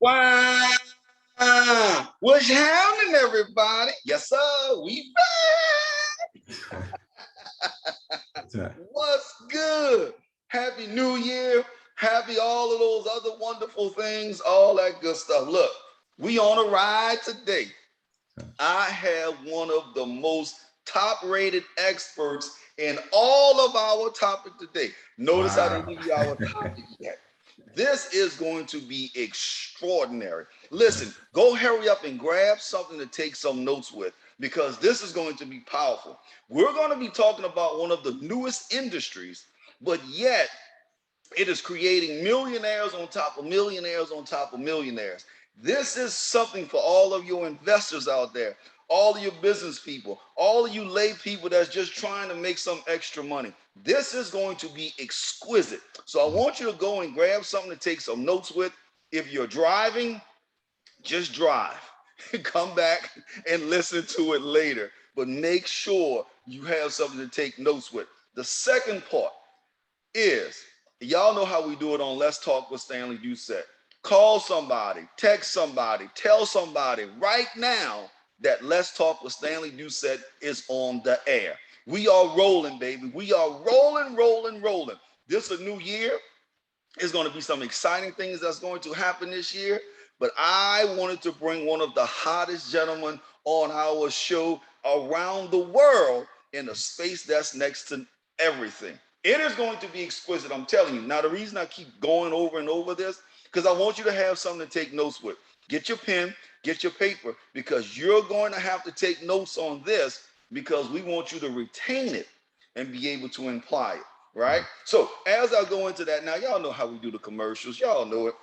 Wow. What's happening, everybody? Yes, sir. We Yeah. What's good? Happy New Year. Happy all of those other wonderful things, all that good stuff. Look, we on a ride today. I have one of the most top-rated experts in all of our topic today. Notice I didn't Wow. give you our topic yet. This is going to be extraordinary. Listen, go hurry up and grab something to take some notes with because this is going to be powerful. We're going to be talking about one of the newest industries, but yet it is creating millionaires on top of millionaires on top of millionaires. This is something for all of your investors out there, all of your business people, all of you lay people that's just trying to make some extra money. This is going to be exquisite. So I want you to go and grab something to take some notes with. If you're driving, just drive. Come back and listen to it later. But make sure you have something to take notes with. The second part is y'all know how we do it on Let's Talk with Stanley Doucette. Call somebody, text somebody, tell somebody right now that Let's Talk with Stanley Doucette is on the air. We are rolling, baby. We are rolling, rolling, rolling. This is a new year. There's going to be some exciting things that's going to happen this year. But I wanted to bring one of the hottest gentlemen on our show around the world in a space that's next to everything. It is going to be exquisite, I'm telling you. Now, the reason I keep going over and over this, because I want you to have something to take notes with. Get your pen, get your paper, because you're going to have to take notes on this because we want you to retain it and be able to imply it, right? So as I go into that, now y'all know how we do the commercials. Y'all know it.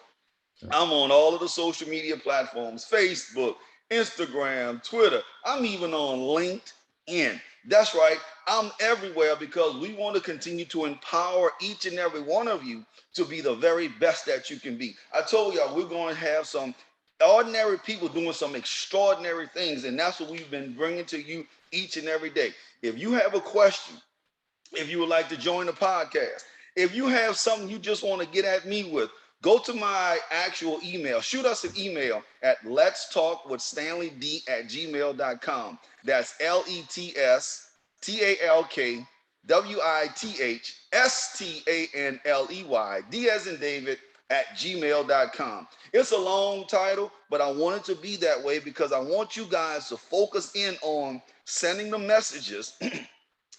I'm on all of the social media platforms, Facebook, Instagram, Twitter. I'm even on LinkedIn. That's right. I'm everywhere because we want to continue to empower each and every one of you to be the very best that you can be. I told y'all we're going to have some ordinary people doing some extraordinary things, and that's what we've been bringing to you each and every day. If you have a question, if you would like to join the podcast, if you have something you just want to get at me with, go to my actual email. Shoot us an email at let's talk with Stanley D at gmail.com. That's LETSTALKWITHSTANLEY, as in David, at gmail.com. It's a long title, but I want it to be that way because I want you guys to focus in on sending the messages.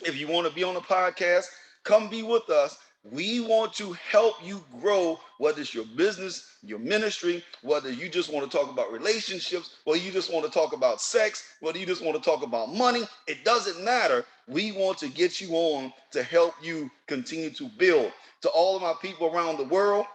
If you want to be on the podcast, come be with us. We want to help you grow, whether it's your business, your ministry, whether you just want to talk about relationships, whether you just want to talk about sex, whether you just want to talk about money. It doesn't matter. We want to get you on to help you continue to build. To all of my people around the world,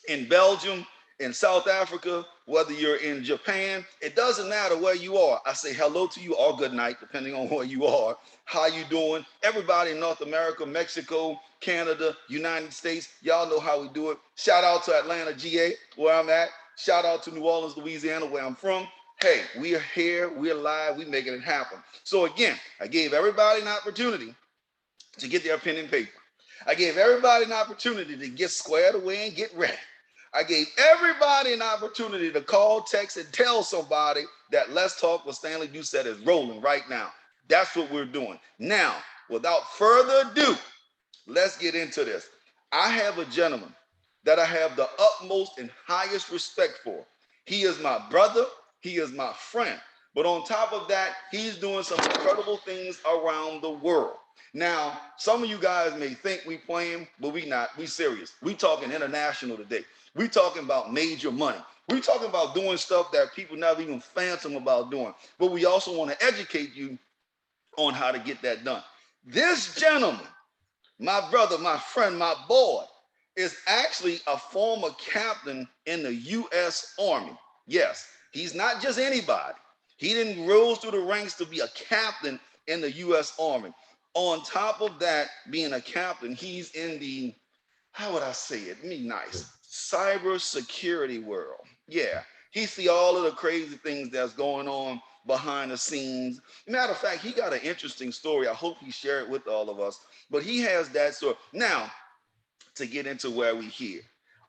in Belgium, in South Africa, whether you're in Japan, it doesn't matter where you are. I say hello to you or good night, depending on where you are. How you doing? Everybody in North America, Mexico, Canada, United States, y'all know how we do it. Shout out to Atlanta, GA, where I'm at. Shout out to New Orleans, Louisiana, where I'm from. Hey, we are here, we're live, we making it happen. So again, I gave everybody an opportunity to get their pen and paper. I gave everybody an opportunity to get squared away and get ready. I gave everybody an opportunity to call, text, and tell somebody that Let's Talk with Stanley Doucette is rolling right now. That's what we're doing. Now, without further ado, let's get into this. I have a gentleman that I have the utmost and highest respect for. He is my brother, he is my friend. But on top of that, he's doing some incredible things around the world. Now, some of you guys may think we playing, but we not. We serious. We talking international today. We talking about major money. We talking about doing stuff that people never even phantom about doing. But we also want to educate you on how to get that done. This gentleman, my brother, my friend, my boy, is actually a former captain in the U.S. Army. Yes, he's not just anybody. He didn't rose through the ranks to be a captain in the U.S. Army. On top of that, being a captain, he's in the, how would I say it? Me nice. Cyber security world. Yeah. He see all of the crazy things that's going on behind the scenes. Matter of fact, he got an interesting story. I hope he shared it with all of us. But he has that story. Now, to get into where we here.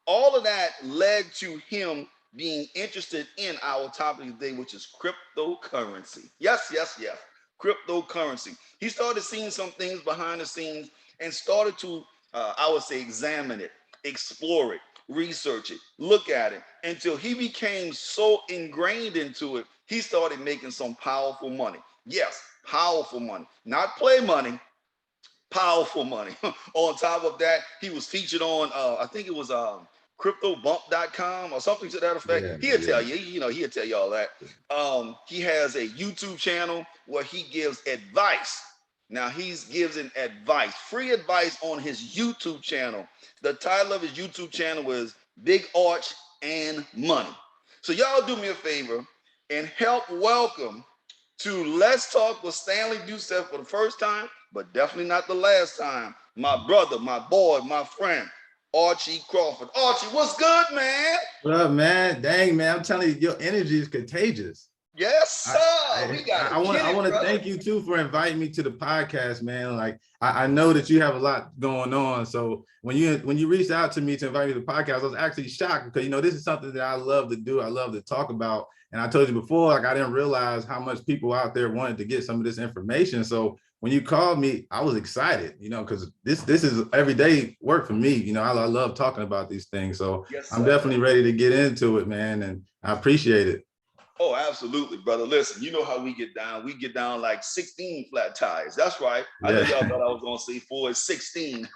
All of that led to him being interested in our topic today, which is cryptocurrency. Yes, yes, yes. Cryptocurrency. He started seeing some things behind the scenes and started to, I would say, examine it, explore it, research it, look at it until he became so ingrained into it, he started making some powerful money. Yes, powerful money, not play money, powerful money. On top of that, he was featured on, I think it was cryptobump.com or something to that effect. Yeah, He'll yeah. tell you, he'll tell you all that. He has a YouTube channel where he gives advice. Now he's giving advice, free advice on his YouTube channel. The title of his YouTube channel is Big Arch and Money. So y'all do me a favor and help welcome to Let's Talk with Stanley Doucette for the first time, but definitely not the last time. My brother, my boy, my friend, Archie Crawford. Archie, what's good, man? What up, man? Dang, man, I'm telling you, your energy is contagious. Yes, sir. We got I want to thank you too for inviting me to the podcast, man. Like I know that you have a lot going on. So when you reached out to me to invite me to the podcast, I was actually shocked because this is something that I love to do. I love to talk about. And I told you before, like I didn't realize how much people out there wanted to get some of this information. So when you called me, I was excited, because this is everyday work for me. I love talking about these things. So yes, I'm definitely ready to get into it, man. And I appreciate it. Oh, absolutely, brother. Listen, you know how we get down. We get down like 16 flat tires. That's right. I know y'all thought I was going to say 4 is 16.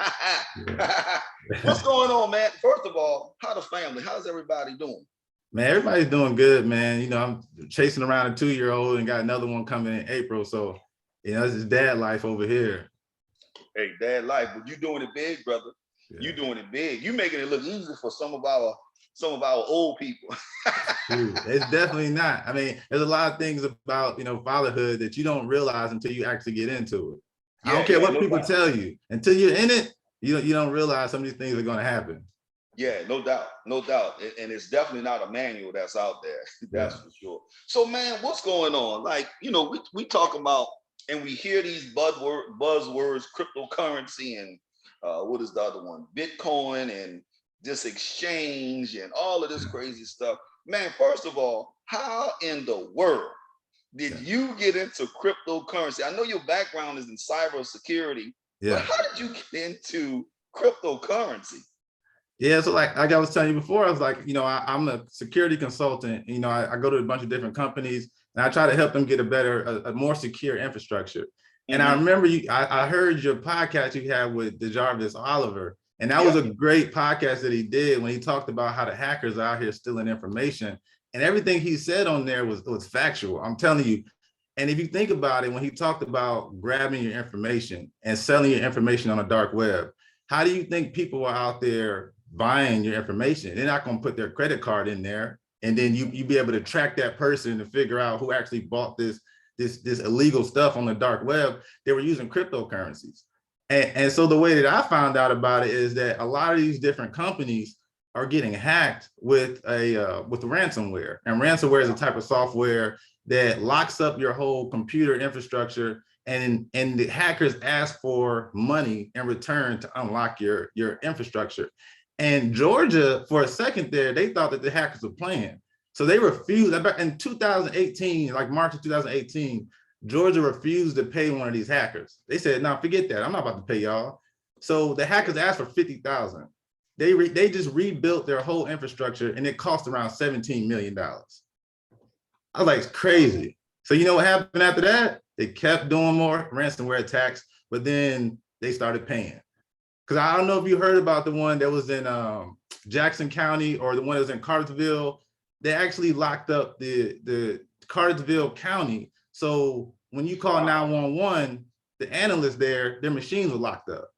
What's going on, man? First of all, how the family? How's everybody doing? Man, everybody's doing good, man. I'm chasing around a 2-year-old and got another one coming in April. So, this is dad life over here. Hey, dad life, but you doing it big, brother. Yeah. You doing it big. You making it look easy for some of our old people. It's definitely not. I mean, there's a lot of things about, fatherhood that you don't realize until you actually get into it. Yeah, I don't care what people tell you. Until you're in it, you don't realize some of these things are going to happen. Yeah, no doubt. And it's definitely not a manual that's out there. That's for sure. So, man, what's going on? Like, we talk about, and we hear these buzzwords, cryptocurrency and what is the other one? Bitcoin and this exchange and all of this crazy stuff. Man, first of all, how in the world did you get into cryptocurrency? I know your background is in cybersecurity, but how did you get into cryptocurrency? Yeah, so like I was telling you before, I was like, I'm a security consultant. I go to a bunch of different companies and I try to help them get a more secure infrastructure. And I remember I heard your podcast you had with DeJarvis Oliver. And that was a great podcast that he did when he talked about how the hackers are out here stealing information. And everything he said on there was factual. I'm telling you. And if you think about it, when he talked about grabbing your information and selling your information on the dark web, how do you think people are out there buying your information? They're not going to put their credit card in there. And then you be able to track that person to figure out who actually bought this illegal stuff on the dark web. They were using cryptocurrencies. And so the way that I found out about it is that a lot of these different companies are getting hacked with ransomware. And ransomware is a type of software that locks up your whole computer infrastructure, and the hackers ask for money in return to unlock your infrastructure. And Georgia, for a second there, they thought that the hackers were playing. So they refused. In 2018, like March of 2018, Georgia refused to pay one of these hackers. They said, "No, forget that. I'm not about to pay y'all." So the hackers asked for $50,000. They just rebuilt their whole infrastructure, and it cost around $17 million. I was like, it's crazy. So you know what happened after that? They kept doing more ransomware attacks, but then they started paying. Because I don't know if you heard about the one that was in Jackson County or the one that was in Cartersville. They actually locked up the Cartersville County. So when you call 911, the analysts there, their machines were locked up.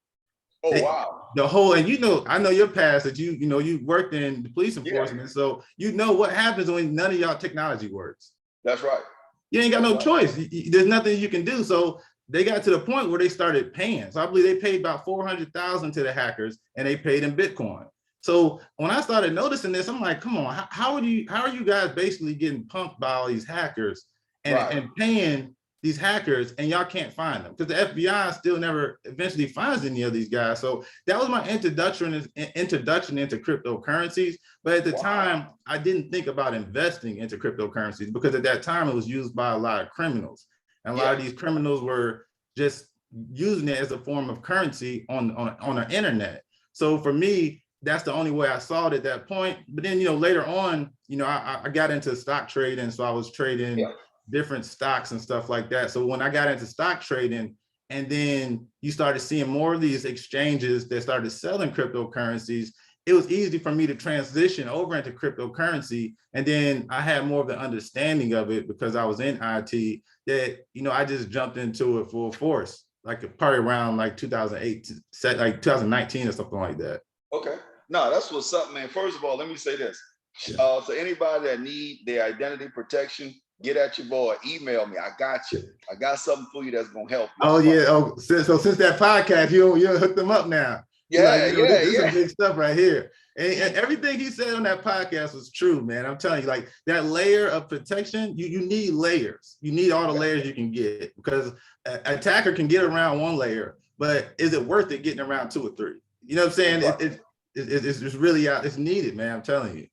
Oh, wow. The whole, and I know your past that you worked in the police enforcement. So what happens when none of y'all technology works. That's right. You ain't got no choice. There's nothing you can do. So they got to the point where they started paying. So I believe they paid about $400,000 to the hackers, and they paid in Bitcoin. So when I started noticing this, I'm like, come on, how are you guys basically getting pumped by all these hackers and paying these hackers, and y'all can't find them because the FBI still never eventually finds any of these guys. So that was my introduction into cryptocurrencies. But at the time, I didn't think about investing into cryptocurrencies because at that time it was used by a lot of criminals, and a lot of these criminals were just using it as a form of currency on the internet. So for me, that's the only way I saw it at that point. But then, later on, I got into stock trading. So I was trading different stocks and stuff like that. So when I got into stock trading, and then you started seeing more of these exchanges that started selling cryptocurrencies, it was easy for me to transition over into cryptocurrency. And then I had more of the understanding of it because I was in IT that, I just jumped into it full force, like probably around like 2008, like 2019 or something like that. Okay. No, that's what's up, man. First of all, let me say this. So anybody that need their identity protection, get at your boy. Email me. I got you. I got something for you that's gonna help you. Oh yeah. Oh, so since that podcast, you hooked them up now. This is big stuff right here. And everything he said on that podcast was true, man. I'm telling you, like that layer of protection, you need layers. You need all the layers you can get because an attacker can get around one layer, but is it worth it getting around 2 or 3? You know what I'm saying? It's really out. It's needed, man. I'm telling you.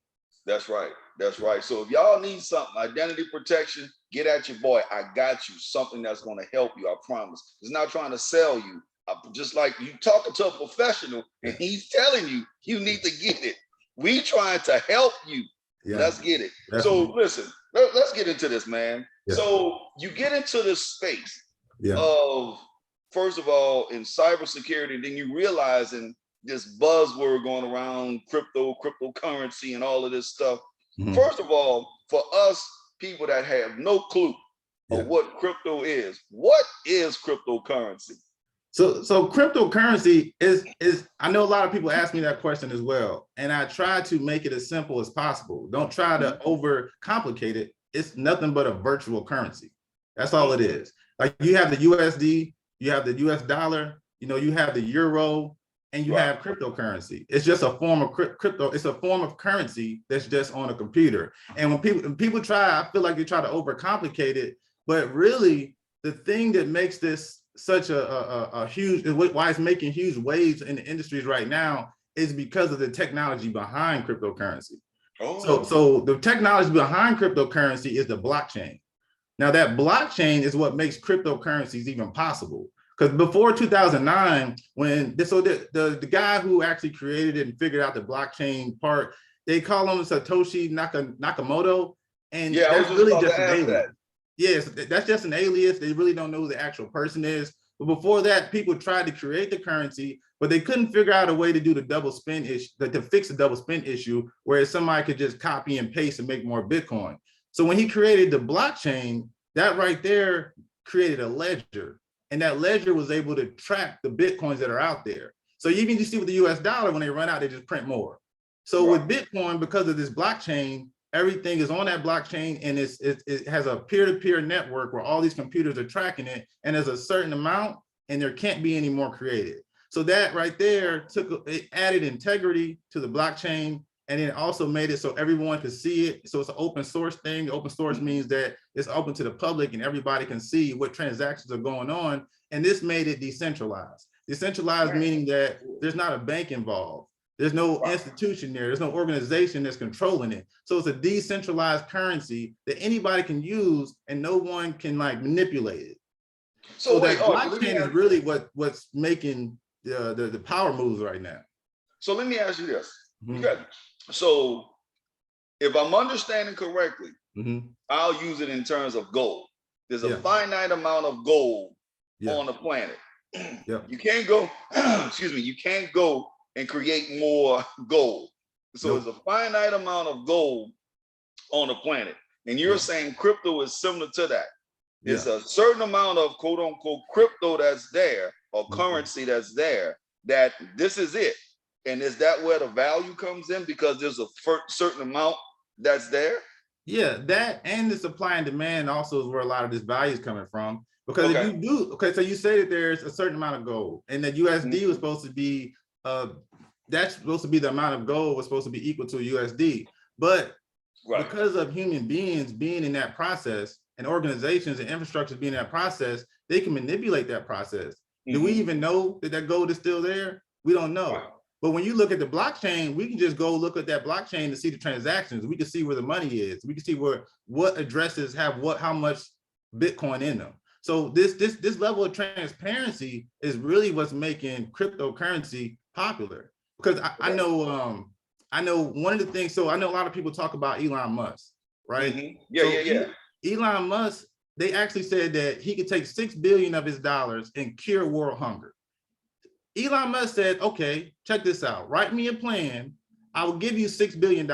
That's right. That's right. So if y'all need something, identity protection, get at your boy. I got you. Something that's going to help you. I promise. It's not trying to sell you. Just like you talking to a professional and he's telling you, you need to get it. We trying to help you. Yeah. Let's get it. Definitely. So listen, let's get into this, man. Yeah. So you get into this space of, first of all, in cybersecurity, then you realizing this buzzword going around cryptocurrency and all of this stuff. Mm-hmm. First of all, for us people that have no clue of what crypto is, what is cryptocurrency? So cryptocurrency is I know a lot of people ask me that question as well, and I try to make it as simple as possible. Don't try to overcomplicate it. It's nothing but a virtual currency. That's all it is. Like you have the USD, you have the US dollar, you have the euro, and you have cryptocurrency. It's just a form of crypto. It's a form of currency that's just on a computer. And when people try, I feel like they try to overcomplicate it, but really the thing that makes this such a huge, why it's making huge waves in the industries right now is because of the technology behind cryptocurrency. So the technology behind cryptocurrency is the blockchain. Now that blockchain is what makes cryptocurrencies even possible. Because before 2009, the guy who actually created it and figured out the blockchain part, they call him Satoshi Nakamoto, and that's really just an alias. Yes, that's just an alias. They really don't know who the actual person is. But before that, people tried to create the currency, but they couldn't figure out a way to do the double spin issue, to fix the double spin issue, where somebody could just copy and paste and make more Bitcoin. So when he created the blockchain, that right there created a ledger. And that ledger was able to track the Bitcoins that are out there. So even you see with the US dollar, when they run out, they just print more. So with Bitcoin, because of this blockchain, everything is on that blockchain, and it has a peer-to-peer network where all these computers are tracking it, and there's a certain amount, and there can't be any more created. So that right there it added integrity to the blockchain, and then also made it so everyone could see it. So it's an open source thing. Open source means that it's open to the public and everybody can see what transactions are going on. And this made it decentralized. Decentralized meaning that there's not a bank involved. There's no institution there. There's no organization that's controlling it. So it's a decentralized currency that anybody can use and no one can manipulate it. So that blockchain is really what's making the power moves right now. So let me ask you this. So if I'm understanding correctly, I'll use it in terms of gold. There's a finite amount of gold on the planet. You can't go, you can't go and create more gold. So there's a finite amount of gold on the planet. And you're saying crypto is similar to that. There's a certain amount of quote unquote crypto that's there, or currency that's there, that this is it. And is that where the value comes in, because there's a certain amount that's there? Yeah, that and the supply and demand also is where a lot of this value is coming from. Because if you do, so you say that there's a certain amount of gold, and that USD was supposed to be, that's supposed to be the amount of gold was supposed to be equal to USD. But because of human beings being in that process, and organizations and infrastructures being in that process, they can manipulate that process. Do we even know that that gold is still there? We don't know. Right. But when you look at the blockchain, we can just go look at that blockchain to see the transactions. We can see where the money is. We can see what addresses have how much Bitcoin in them. So this level of transparency is really what's making cryptocurrency popular. Because I know one of the things. So I know a lot of people talk about Elon Musk, right? Yeah. Elon Musk, they actually said that he could take 6 billion of his dollars and cure world hunger. Elon Musk said, okay, check this out. Write me a plan. I will give you $6 billion,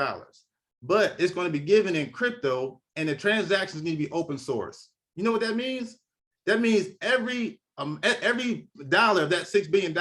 but it's going to be given in crypto and the transactions need to be open source. You know what that means? That means every dollar of that $6 billion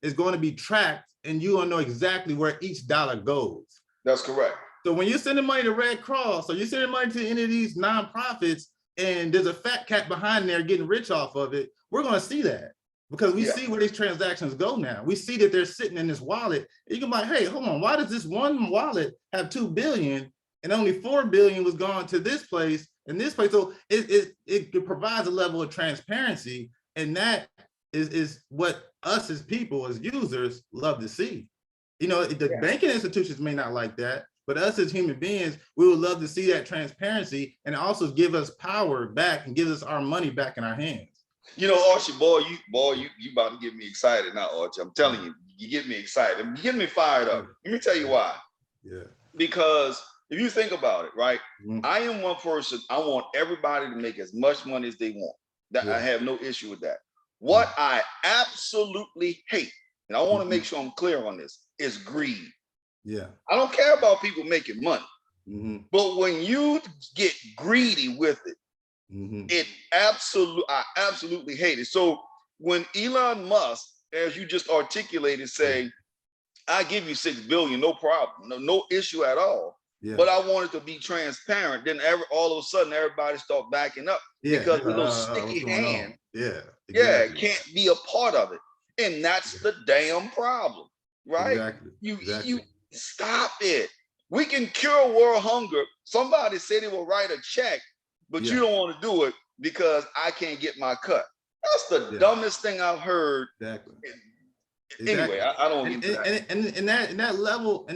is going to be tracked and you will know exactly where each dollar goes. That's correct. So when you're sending money to Red Cross or you're sending money to any of these nonprofits and there's a fat cat behind there getting rich off of it, we're going to see that. Because we see where these transactions go now. We see that they're sitting in this wallet. You can be like, hey, hold on, why does this one wallet have 2 billion and only 4 billion was gone to this place and this place? So it provides a level of transparency, and that is what us as people, as users, love to see. You know, the banking institutions may not like that, but us as human beings, we would love to see that transparency and also give us power back and give us our money back in our hands. You know, Archie, you about to get me excited now, Archie. I'm telling you, you get me excited. You get me fired up. Let me tell you why. Yeah. Because if you think about it, right? I am one person. I want everybody to make as much money as they want. That I have no issue with that. What I absolutely hate, and I want to make sure I'm clear on this, is greed. Yeah. I don't care about people making money. But when you get greedy with it, I absolutely hate it. So when Elon Musk, as you just articulated, say, I give you 6 billion, no problem, no issue at all. But I want it to be transparent. Then all of a sudden, everybody start backing up because with those sticky hands, can't be a part of it, and that's the damn problem, right? You stop it. We can cure world hunger. Somebody said they will write a check, but you don't want to do it because I can't get my cut. That's the dumbest thing I've heard. Anyway, I don't get that. And that level,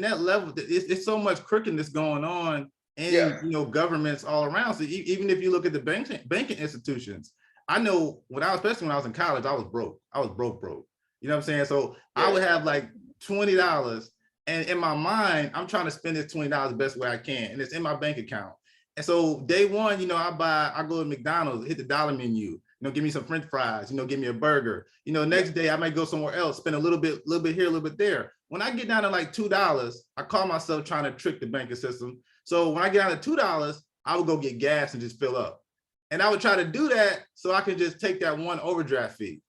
it's so much crookedness going on in governments all around. So even if you look at the banking institutions, I know especially when I was in college, I was broke. I was broke. You know what I'm saying? So I would have like $20, and in my mind, I'm trying to spend this $20 the best way I can, and it's in my bank account. And so day one, I go to McDonald's, hit the dollar menu, give me some French fries, give me a burger. Next day I might go somewhere else, spend a little bit here, a little bit there. When I get down to like $2, I call myself trying to trick the banking system. So when I get down to $2, I would go get gas and just fill up. And I would try to do that so I could just take that one overdraft fee.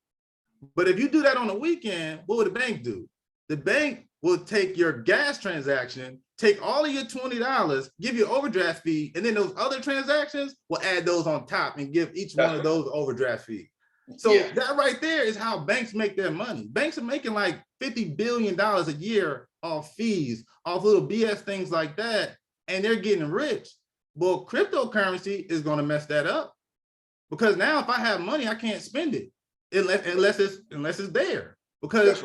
But if you do that on the weekend, what would the bank do? The bank will take your gas transaction, take all of your $20, give you an overdraft fee, and then those other transactions will add those on top and give each one of those overdraft fee. So that right there is how banks make their money. Banks are making like $50 billion a year off fees, off little BS things like that, and they're getting rich. Well, cryptocurrency is going to mess that up, because now if I have money, I can't spend it unless it's there, because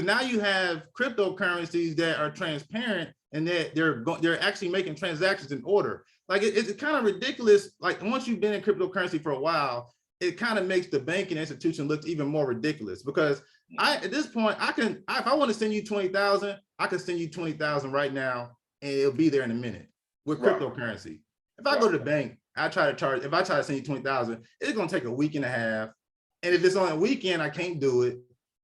now you have cryptocurrencies that are transparent and that they're actually making transactions in order. Like it's kind of ridiculous. Like once you've been in cryptocurrency for a while, it kind of makes the banking institution look even more ridiculous, because at this point, if I want to send you 20,000, I can send you 20,000 right now and it'll be there in a minute with cryptocurrency. If I go to the bank, if I try to send you 20,000, it's going to take a week and a half. And if it's on a weekend, I can't do it.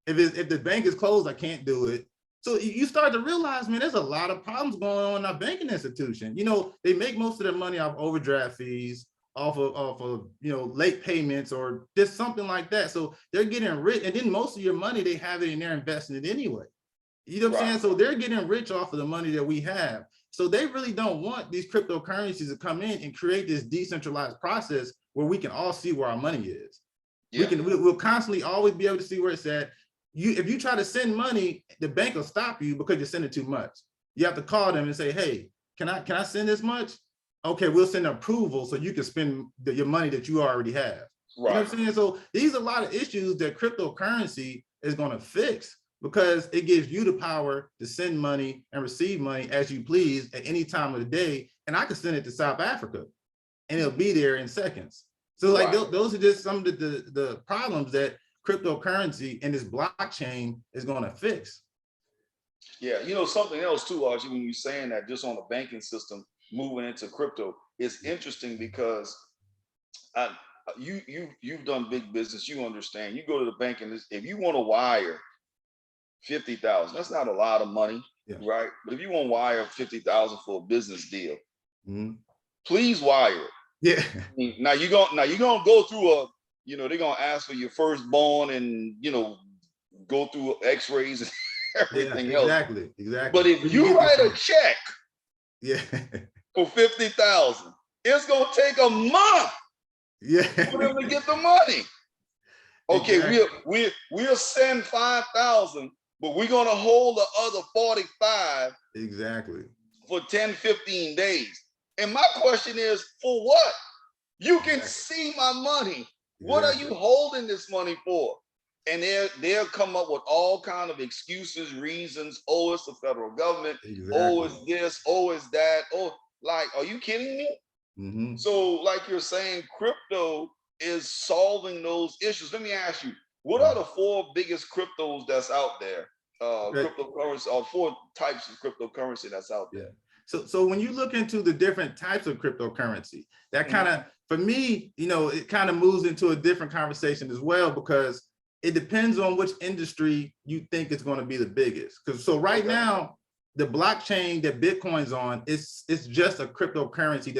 If the bank is closed, I can't do it. So you start to realize, man, there's a lot of problems going on in our banking institution. They make most of their money off overdraft fees, off of late payments or just something like that. So they're getting rich, and then most of your money, they have it and they're investing it anyway. You know what I'm saying? So they're getting rich off of the money that we have. So they really don't want these cryptocurrencies to come in and create this decentralized process where we can all see where our money is. We'll constantly always be able to see where it's at. If you try to send money, the bank will stop you because you're sending too much. You have to call them and say, hey, can I send this much? okay, we'll send approval so you can spend your money that you already have. Right. You know what I'm saying? So these are a lot of issues that cryptocurrency is going to fix, because it gives you the power to send money and receive money as you please at any time of the day. And I can send it to South Africa and it'll be there in seconds. So like those are just some of the problems that cryptocurrency and this blockchain is going to fix. Yeah, you know, something else too, Archie, when you're saying that just on the banking system moving into crypto, it's interesting because you've done big business, you understand. You go to the bank and if you want to wire 50,000, that's not a lot of money, right? But if you want to wire 50,000 for a business deal, please wire it. Yeah. Now you're gonna go through they're gonna ask for your firstborn and go through X-rays and everything else. Exactly. But if you write a check, for 50,000, it's gonna take a month. For them to get the money. Okay, exactly. we'll send 5,000, but we're gonna hold the other 45 for 10, 15 days. And my question is, for what? You can see my money. What are you holding this money for? And they'll come up with all kind of excuses, reasons. Oh, it's the federal government. Oh, it's this. Oh, it's that. Oh, like, are you kidding me? So like you're saying, crypto is solving those issues. Let me ask you, what are the 4 biggest cryptos that's out there? Cryptocurrency, or 4 types of cryptocurrency that's out there. So when you look into the different types of cryptocurrency, that kind of, for me, it kind of moves into a different conversation as well, because it depends on which industry you think is going to be the biggest. So right now, the blockchain that Bitcoin's on, it's just a cryptocurrency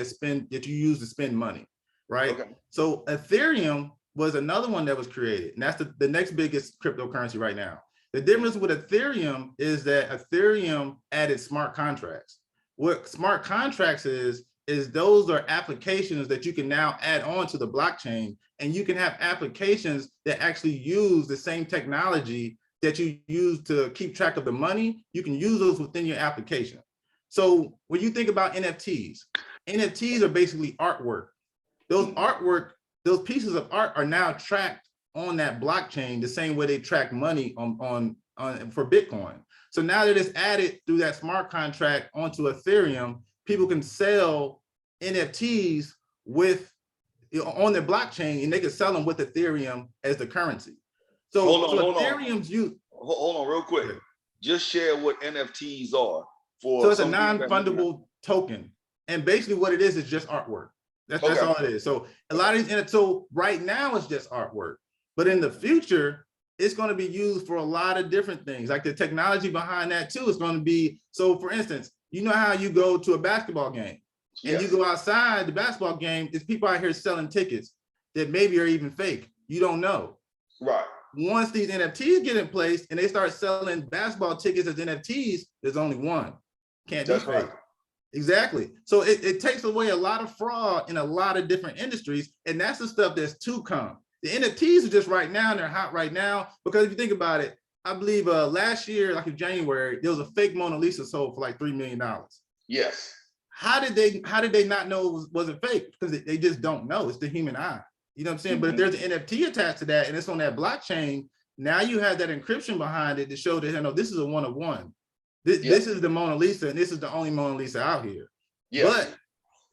that you use to spend money, right? So Ethereum was another one that was created, and that's the next biggest cryptocurrency right now. The difference with Ethereum is that Ethereum added smart contracts. What smart contracts is those are applications that you can now add on to the blockchain, and you can have applications that actually use the same technology that you use to keep track of the money. You can use those within your application. So when you think about NFTs are basically artwork. Those pieces of art are now tracked on that blockchain the same way they track money on for Bitcoin. So now that it's added through that smart contract onto Ethereum, people can sell NFTs on their blockchain, and they can sell them with Ethereum as the currency. So Ethereum's used. Hold on real quick. Just share what NFTs are. So it's a non-fundable token. And basically what it is just artwork. That's all it is. So a lot of these, so right now it's just artwork. But in the future, it's going to be used for a lot of different things. Like the technology behind that too is going to be, so for instance, you know how you go to a basketball game and you go outside the basketball game, there's people out here selling tickets that maybe are even fake. You don't know. Right. Once these NFTs get in place and they start selling basketball tickets as NFTs, there's only one. Can't be fake. Exactly. So it takes away a lot of fraud in a lot of different industries. And that's the stuff that's to come. The NFTs are just right now, and they're hot right now, because if you think about it, I believe last year, like in January, there was a fake Mona Lisa sold for like $3 million. Yes. How did they not know it wasn't fake? Because they just don't know. It's the human eye. You know what I'm saying? But if there's an NFT attached to that and it's on that blockchain, now you have that encryption behind it to show that, this is a one of one. This is the Mona Lisa, and this is the only Mona Lisa out here. Yes.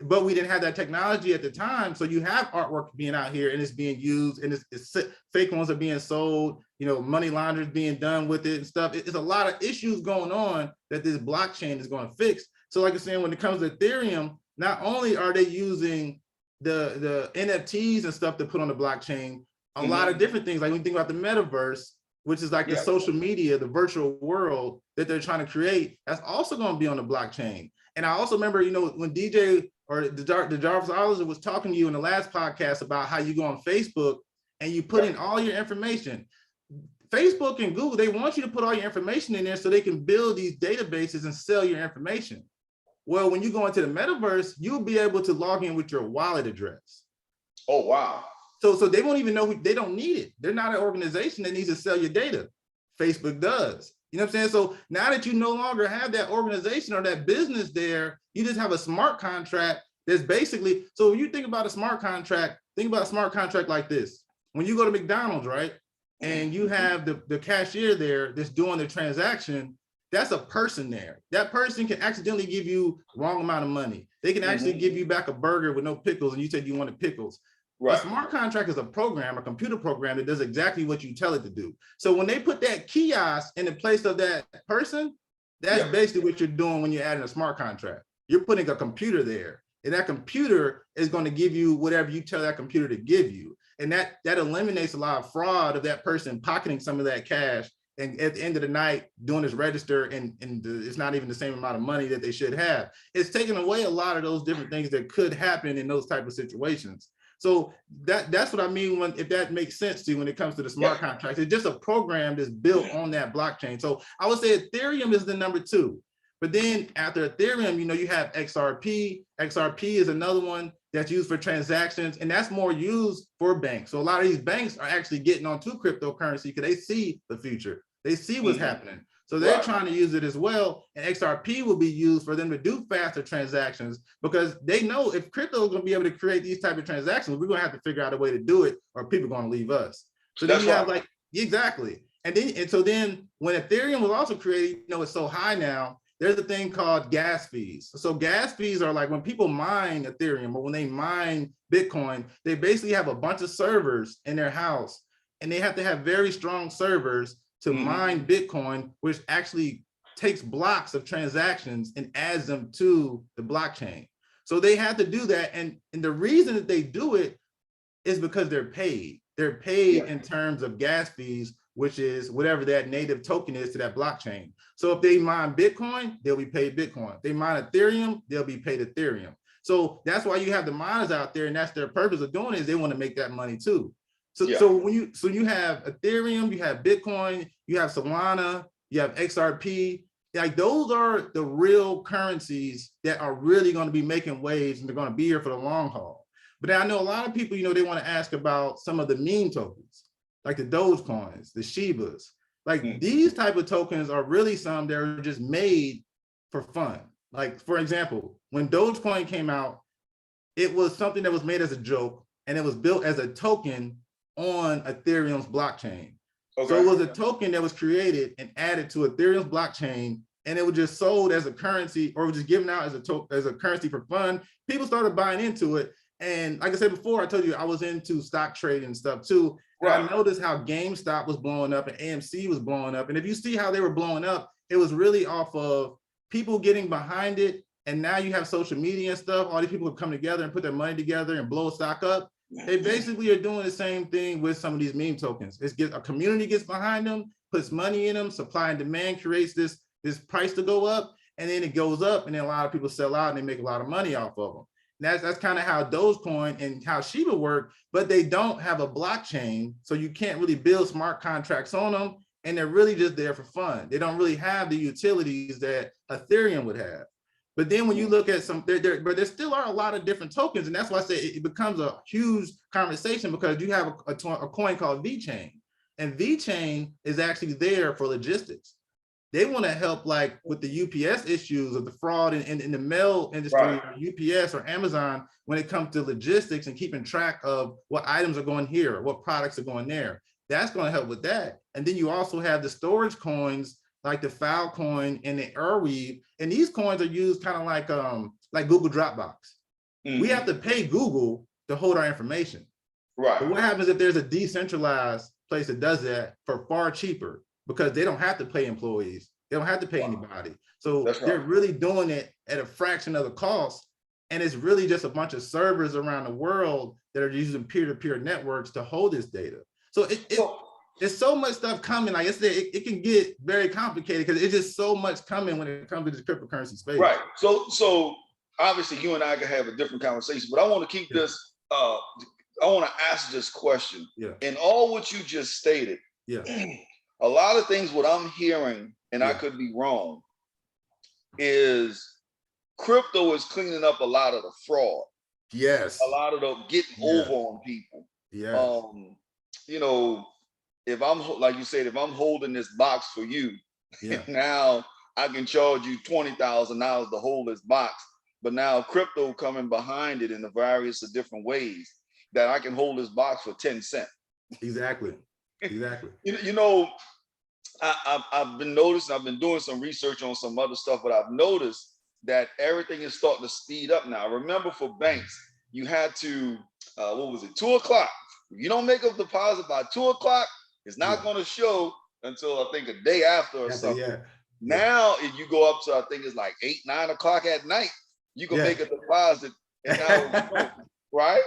But we didn't have that technology at the time. So you have artwork being out here and it's being used, and it's fake ones are being sold, money laundering is being done with it and stuff. It's a lot of issues going on that this blockchain is going to fix. So like I was saying, when it comes to Ethereum, not only are they using the NFTs and stuff to put on the blockchain, a lot of different things. Like when you think about the metaverse, which is like the social media, the virtual world that they're trying to create, that's also going to be on the blockchain. And I also remember, when DJ or the Jarvis Oliver was talking to you in the last podcast about how you go on Facebook and you put in all your information. Facebook and Google, they want you to put all your information in there so they can build these databases and sell your information. Well, when you go into the metaverse, you'll be able to log in with your wallet address. Oh, wow. So they won't even know, they don't need it. They're not an organization that needs to sell your data. Facebook does. You know what I'm saying? So now that you no longer have that organization or that business there, you just have a smart contract There's basically, so when you think about a smart contract, think about a smart contract like this. When you go to McDonald's, right? And you have the cashier there that's doing the transaction, that's a person there. That person can accidentally give you wrong amount of money. They can actually give you back a burger with no pickles and you said you wanted pickles. Right. A smart contract is a program, a computer program that does exactly what you tell it to do. So when they put that kiosk in the place of that person, that's basically what you're doing when you're adding a smart contract. You're putting a computer there, and that computer is going to give you whatever you tell that computer to give you. And that eliminates a lot of fraud of that person pocketing some of that cash and at the end of the night doing this register and it's not even the same amount of money that they should have. It's taking away a lot of those different things that could happen in those type of situations. So that's what I mean when, if that makes sense to you when it comes to the smart contracts. It's just a program that's built on that blockchain. So I would say Ethereum is the number 2. But then after Ethereum, you know, you have XRP. XRP is another one that's used for transactions, and that's more used for banks. So a lot of these banks are actually getting onto cryptocurrency because they see the future. They see what's happening. So they're trying to use it as well. And XRP will be used for them to do faster transactions because they know if crypto is going to be able to create these type of transactions, we're going to have to figure out a way to do it or people are going to leave us. So then you have like, exactly. And so then when Ethereum was also created, you know, it's so high now, there's a thing called gas fees. So gas fees are like when people mine Ethereum or when they mine Bitcoin, they basically have a bunch of servers in their house and they have to have very strong servers to mine Bitcoin, which actually takes blocks of transactions and adds them to the blockchain. So they have to do that. And the reason that they do it is because they're paid. They're paid in terms of gas fees, which is whatever that native token is to that blockchain. So if they mine Bitcoin, they'll be paid Bitcoin. If they mine Ethereum, they'll be paid Ethereum. So that's why you have the miners out there, and that's their purpose of doing it, is they want to make that money too. So when you have Ethereum, you have Bitcoin, you have Solana, you have XRP, like those are the real currencies that are really going to be making waves and they're going to be here for the long haul. But I know a lot of people, you know, they want to ask about some of the meme tokens, like the Dogecoins, the Shibas. Like these type of tokens are really some that are just made for fun. Like, for example, when Dogecoin came out, it was something that was made as a joke and it was built as a token on Ethereum's blockchain. Okay. So it was a token that was created and added to Ethereum's blockchain, and it was just sold as a currency or was just given out as a currency for fun. People started buying into it. And like I said before, I told you I was into stock trading and stuff too. And I noticed how GameStop was blowing up and AMC was blowing up. And if you see how they were blowing up, it was really off of people getting behind it. And now you have social media and stuff. All these people have come together and put their money together and blow a stock up. They basically are doing the same thing with some of these meme tokens. A community gets behind them, puts money in them, supply and demand creates this price to go up, and then it goes up, and then a lot of people sell out and they make a lot of money off of them. And that's kind of how Dogecoin and how Shiba work, but they don't have a blockchain, so you can't really build smart contracts on them, and they're really just there for fun. They don't really have the utilities that Ethereum would have. But then when you look at but there still are a lot of different tokens. And that's why I say it becomes a huge conversation because you have a coin called VeChain. And VeChain is actually there for logistics. They want to help like with the UPS issues of the fraud in the mail industry, or UPS or Amazon, when it comes to logistics and keeping track of what items are going here, what products are going there. That's going to help with that. And then you also have the storage coins like the Filecoin and the Arweave, and these coins are used kind of like Google Dropbox. We have to pay Google to hold our information. Right. But what happens if there's a decentralized place that does that for far cheaper because they don't have to pay employees, they don't have to pay anybody. So they're really doing it at a fraction of the cost, and it's really just a bunch of servers around the world that are using peer-to-peer networks to hold this data. So there's so much stuff coming. Like I said, it can get very complicated because it's just so much coming when it comes to this cryptocurrency space. Right. So obviously you and I can have a different conversation, but I want to keep this. I want to ask this question. In all what you just stated, a lot of things what I'm hearing, and I could be wrong, is crypto is cleaning up a lot of the fraud. Yes. A lot of the getting over on people. Yeah. You know, if I'm, like you said, if I'm holding this box for you, now I can charge you $20,000 to hold this box. but now crypto coming behind it in the various of different ways that I can hold this box for 10 cents. Exactly. Exactly. You know, I've been noticing, I've been doing some research on some other stuff, but I've noticed that everything is starting to speed up now. Remember, for banks, you had to, what was it, 2 o'clock. If you don't make a deposit by 2 o'clock, it's not Yeah. going to show until I think a day after or something. Yeah. Now, if you go up to, I think it's like 8, 9 o'clock at night, you can make a deposit and now, right?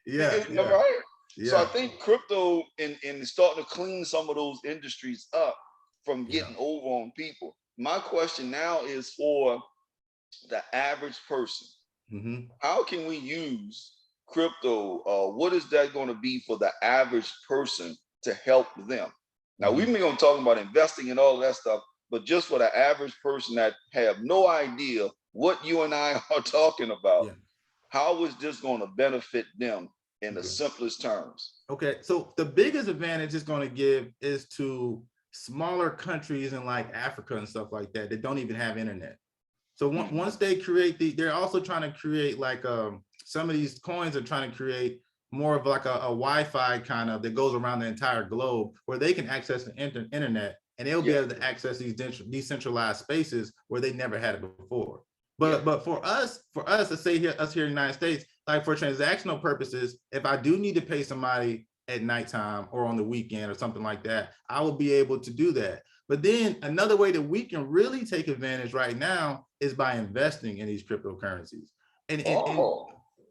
Yeah. Right. Yeah. So I think crypto in starting to clean some of those industries up from getting over on people. My question now is for the average person. How can we use crypto? What is that going to be for the average person to help them? Now, we've been going to talk about investing and all that stuff, but just for the average person that have no idea what you and I are talking about, how is this going to benefit them in the simplest terms? Okay, so the biggest advantage it's going to give is to smaller countries in like Africa and stuff like that don't even have internet. So once they create they're also trying to create like some of these coins are trying to create more of like a Wi-Fi kind of that goes around the entire globe where they can access the internet and they'll be able to access these decentralized spaces where they never had it before. But for us, let's say us here in the United States, like for transactional purposes, if I do need to pay somebody at nighttime or on the weekend or something like that, I will be able to do that. But then another way that we can really take advantage right now is by investing in these cryptocurrencies. And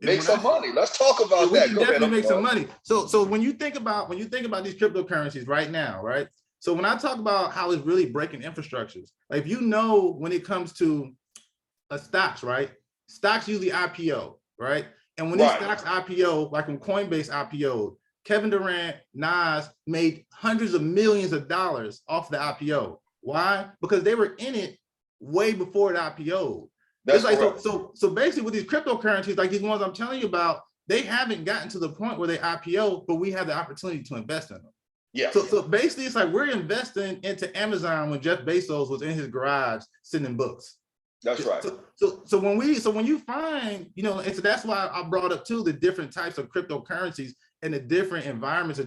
make some money. Let's talk about that. We can definitely make some money. So when you think about these cryptocurrencies right now, right? So when I talk about how it's really breaking infrastructures, like if you know when it comes to stocks, right? Stocks usually IPO, right? And when these stocks IPO, like when Coinbase IPO'd, Kevin Durant, Nas made hundreds of millions of dollars off the IPO. Why? Because they were in it way before it IPO'd. That's like so basically with these cryptocurrencies, like these ones I'm telling you about, they haven't gotten to the point where they IPO, but we have the opportunity to invest in them. Yeah. So basically it's like we're investing into Amazon when Jeff Bezos was in his garage sending books. That's right. So when you find, and so that's why I brought up too the different types of cryptocurrencies and the different environments, the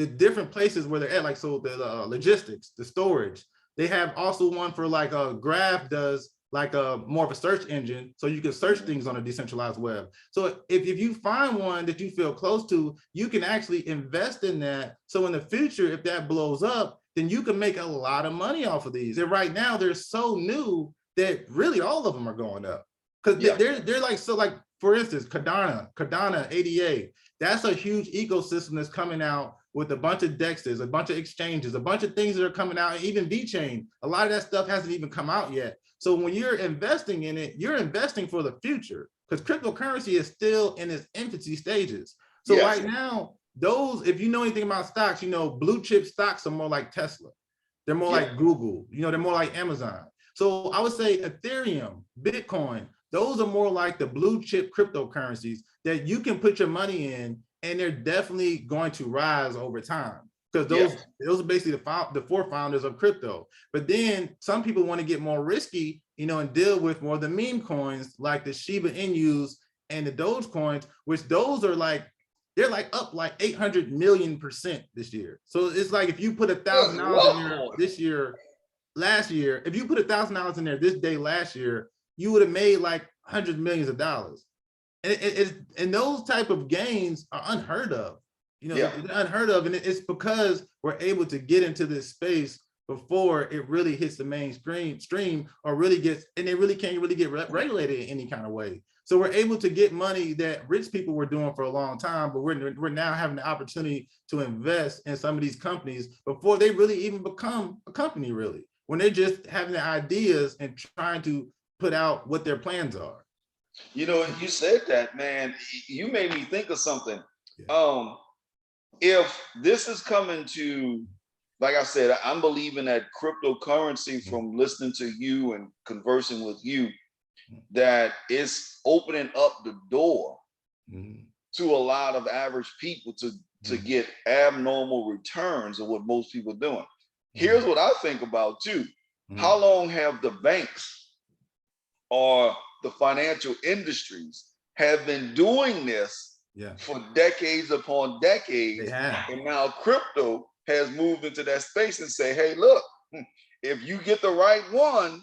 different places where they're at, like so the logistics, the storage. They have also one for like Graph does like more of a search engine, so you can search things on a decentralized web. So if you find one that you feel close to, you can actually invest in that. So in the future, if that blows up, then you can make a lot of money off of these. And right now they're so new that really all of them are going up because they're like, so like, for instance, Cardano, ADA, that's a huge ecosystem that's coming out with a bunch of DEXs, a bunch of exchanges, a bunch of things that are coming out, and even VeChain. A lot of that stuff hasn't even come out yet. So when you're investing in it, you're investing for the future because cryptocurrency is still in its infancy stages. So right now, those, if you know anything about stocks, blue chip stocks are more like Tesla. They're more like Google, they're more like Amazon. So I would say Ethereum, Bitcoin, those are more like the blue chip cryptocurrencies that you can put your money in, and they're definitely going to rise over time because those are basically the four founders of crypto. But then some people want to get more risky, and deal with more of the meme coins like the Shiba Inus and the Doge coins, which those are like, they're like up like 800 million% this year. So it's like if you put $1,000 in there this year, last year, if you put $1,000 in there this day last year, you would have made like hundreds of millions of dollars. And those type of gains are unheard of. They're unheard of, and it's because we're able to get into this space before it really hits the mainstream or really gets, and they really can't really get regulated in any kind of way. So we're able to get money that rich people were doing for a long time, but we're now having the opportunity to invest in some of these companies before they really even become a company, really, when they're just having the ideas and trying to put out what their plans are. You said that, man, you made me think of something. If this is coming to, like I said, I'm believing that cryptocurrency from listening to you and conversing with you, that it's opening up the door to a lot of average people to get abnormal returns of what most people are doing. Here's what I think about too. How long have the banks or the financial industries have been doing this Yeah, for decades upon decades. they have. And now crypto has moved into that space and say, hey, look, if you get the right one,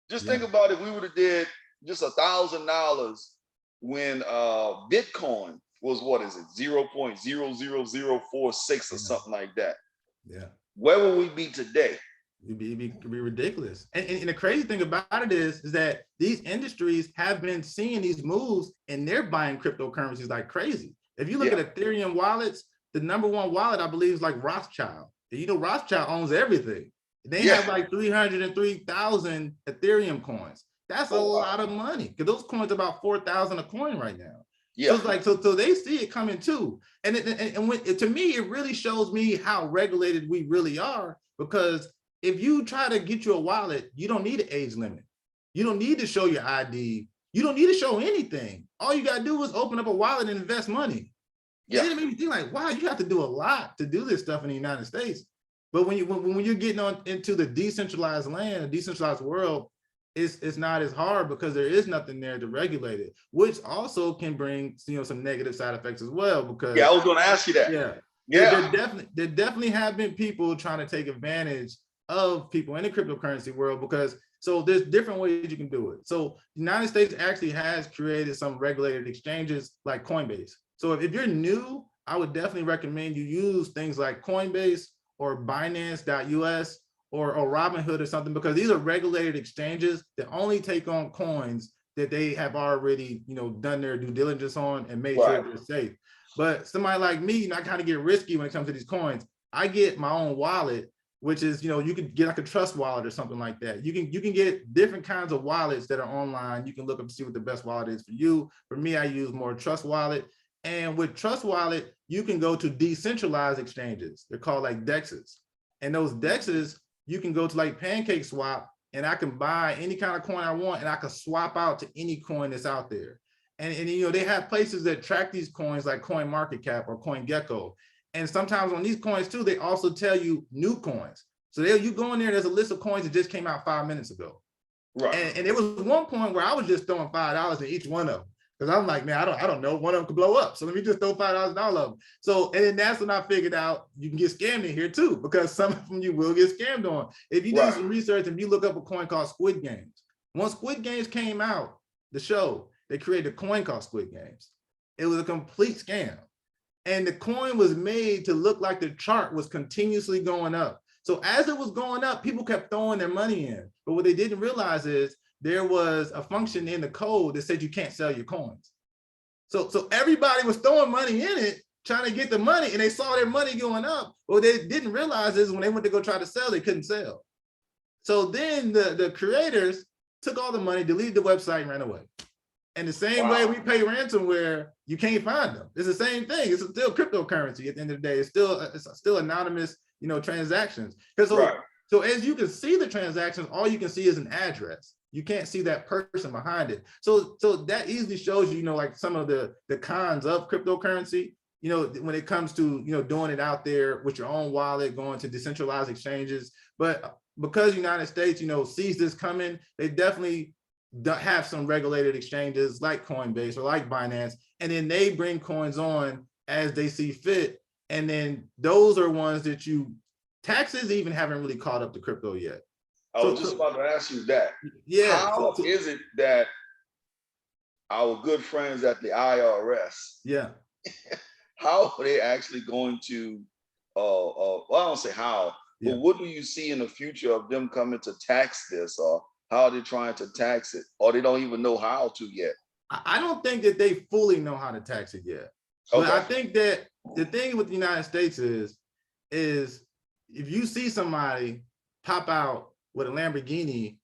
just think Yeah. about if we would have did just $1,000 when Bitcoin was, what is it, 0.00046 or Yeah. something like that. Yeah. Where would we be today? It'd be ridiculous. And the crazy thing about it is that these industries have been seeing these moves and they're buying cryptocurrencies like crazy. If you look Yeah. at Ethereum wallets, the number one wallet, I believe, is like Rothschild. And you know, Rothschild owns everything. They Yeah. have like 303,000 Ethereum coins. That's a Oh, wow. lot of money because those coins are about 4,000 a coin right now. Yeah. So it's like, so they see it coming too. And to me, it really shows me how regulated we really are, because if you try to get you a wallet, you don't need an age limit. You don't need to show your ID. You don't need to show anything. All you got to do is open up a wallet and invest money. Yeah. And it made me think like, wow, you have to do a lot to do this stuff in the United States. But when you're getting on into the decentralized land, a decentralized world, it's not as hard because there is nothing there to regulate it, which also can bring, you know, some negative side effects as well. Because Yeah, I was going to ask you that. yeah, Yeah. there definitely have been people trying to take advantage of people in the cryptocurrency world, because so there's different ways you can do it. So the United States actually has created some regulated exchanges like Coinbase. So if you're new, I would definitely recommend you use things like Coinbase or Binance.us or Robinhood or something, because these are regulated exchanges that only take on coins that they have already, you know, done their due diligence on and made sure they're safe. But somebody like me, you know, I kind of get risky when it comes to these coins. I get my own wallet, which is, you know, you can get like a trust wallet or something like that. You can get different kinds of wallets that are online. You can look up and see what the best wallet is for you. For me, I use more Trust Wallet. And with Trust Wallet, you can go to decentralized exchanges. They're called like DEXs. And those DEXs, you can go to like Pancake Swap, and I can buy any kind of coin I want, and I can swap out to any coin that's out there. And you know, they have places that track these coins like CoinMarketCap or CoinGecko. And sometimes on these coins too, they also tell you new coins. So you go in there, there's a list of coins that just came out 5 minutes ago. Right. And it was one point where I was just throwing $5 in each one of them, because I'm like, man, I don't know, one of them could blow up. So let me just throw $5 in all of them. So, and then that's when I figured out you can get scammed in here too, because some of them you will get scammed on. If you do some research and you look up a coin called Squid Games, once Squid Games came out, the show, they created a coin called Squid Games. It was a complete scam. And the coin was made to look like the chart was continuously going up. So as it was going up, people kept throwing their money in. But what they didn't realize is there was a function in the code that said you can't sell your coins. So everybody was throwing money in it, trying to get the money, and they saw their money going up. What they didn't realize is when they went to go try to sell, they couldn't sell. So then the creators took all the money, deleted the website, and ran away. And the same way we pay ransomware, you can't find them. It's the same thing. It's still cryptocurrency at the end of the day. It's still anonymous, you know, transactions. So as you can see the transactions, all you can see is an address. You can't see that person behind it. So that easily shows you, you know, like some of the cons of cryptocurrency, you know, when it comes to, you know, doing it out there with your own wallet, going to decentralized exchanges. But because the United States, you know, sees this coming, they definitely have some regulated exchanges like Coinbase or like Binance, and then they bring coins on as they see fit. And then those are ones that taxes even haven't really caught up to crypto yet. I was just about to ask you that. Yeah. How is it that our good friends at the IRS, yeah, how are they actually going to, well, I don't say how, but what do you see in the future of them coming to tax this, or how are they trying to tax it, or they don't even know how to yet? I don't think that they fully know how to tax it yet. Okay. But I think that the thing with the United States is if you see somebody pop out with a Lamborghini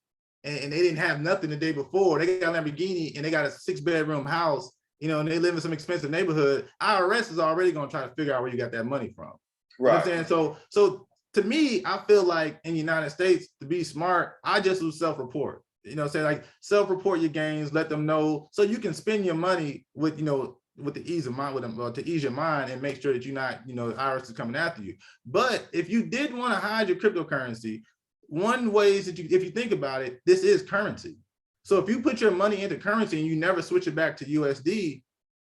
and they didn't have nothing the day before, they got a Lamborghini and they got a 6-bedroom house, you know, and they live in some expensive neighborhood, IRS is already going to try to figure out where you got that money from. Right. You know what I'm saying? So to me, I feel like in the United States, to be smart, I just do self-report. You know, say like self-report your gains, let them know, so you can spend your money with, you know, with the ease of mind, with them, to ease your mind and make sure that you're not, you know, the IRS is coming after you. But if you did want to hide your cryptocurrency, one way is that if you think about it, this is currency. So if you put your money into currency and you never switch it back to USD,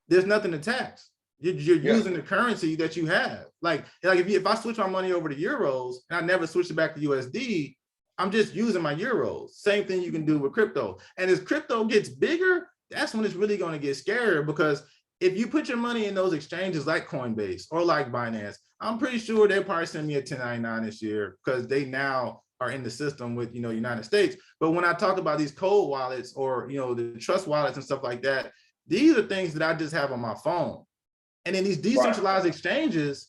there's nothing to tax. You're using the currency that you have. Like if I switch my money over to euros and I never switch it back to USD, I'm just using my euros. Same thing you can do with crypto. And as crypto gets bigger, that's when it's really going to get scarier, because if you put your money in those exchanges like Coinbase or like Binance, I'm pretty sure they'll probably send me a 1099 this year, because they now are in the system with, United States. But when I talk about these cold wallets or, the trust wallets and stuff like that, these are things that I just have on my phone. And in these decentralized exchanges,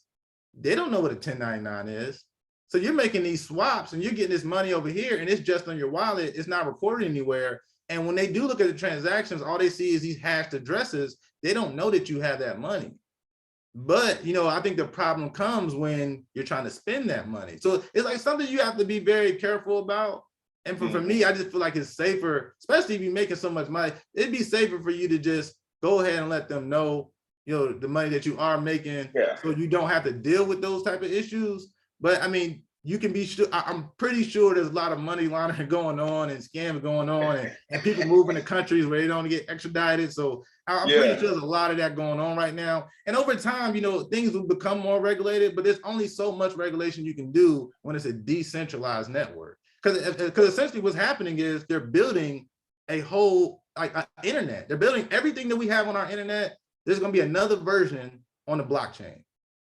they don't know what a 1099 is. So you're making these swaps and you're getting this money over here and it's just on your wallet. It's not recorded anywhere. And when they do look at the transactions, all they see is these hashed addresses. They don't know that you have that money. But, I think the problem comes when you're trying to spend that money. So it's like something you have to be very careful about. And for me, I just feel like it's safer, especially if you're making so much money, it'd be safer for you to just go ahead and let them know, the money that you are making, so you don't have to deal with those type of issues. But I mean, you can be sure, I'm pretty sure there's a lot of money laundering going on and scams going on and people moving to countries where they don't get extradited. So I'm pretty sure there's a lot of that going on right now. And over time, things will become more regulated, but there's only so much regulation you can do when it's a decentralized network. Because essentially what's happening is they're building a whole internet. They're building everything that we have on our internet. There's going to be another version on the blockchain.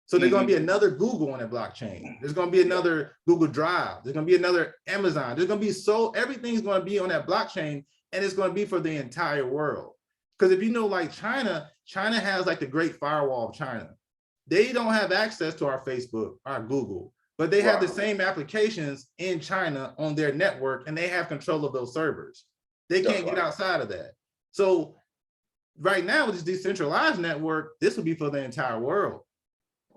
So there's going to be another Google on that blockchain. There's going to be another Google Drive. There's going to be another Amazon. There's going to be everything's going to be on that blockchain, and it's going to be for the entire world. Because if like China has like the Great Firewall of China. They don't have access to our Facebook, our Google, but they have the same applications in China on their network, and they have control of those servers. They can't get outside of that. So right now with this decentralized network, this will be for the entire world.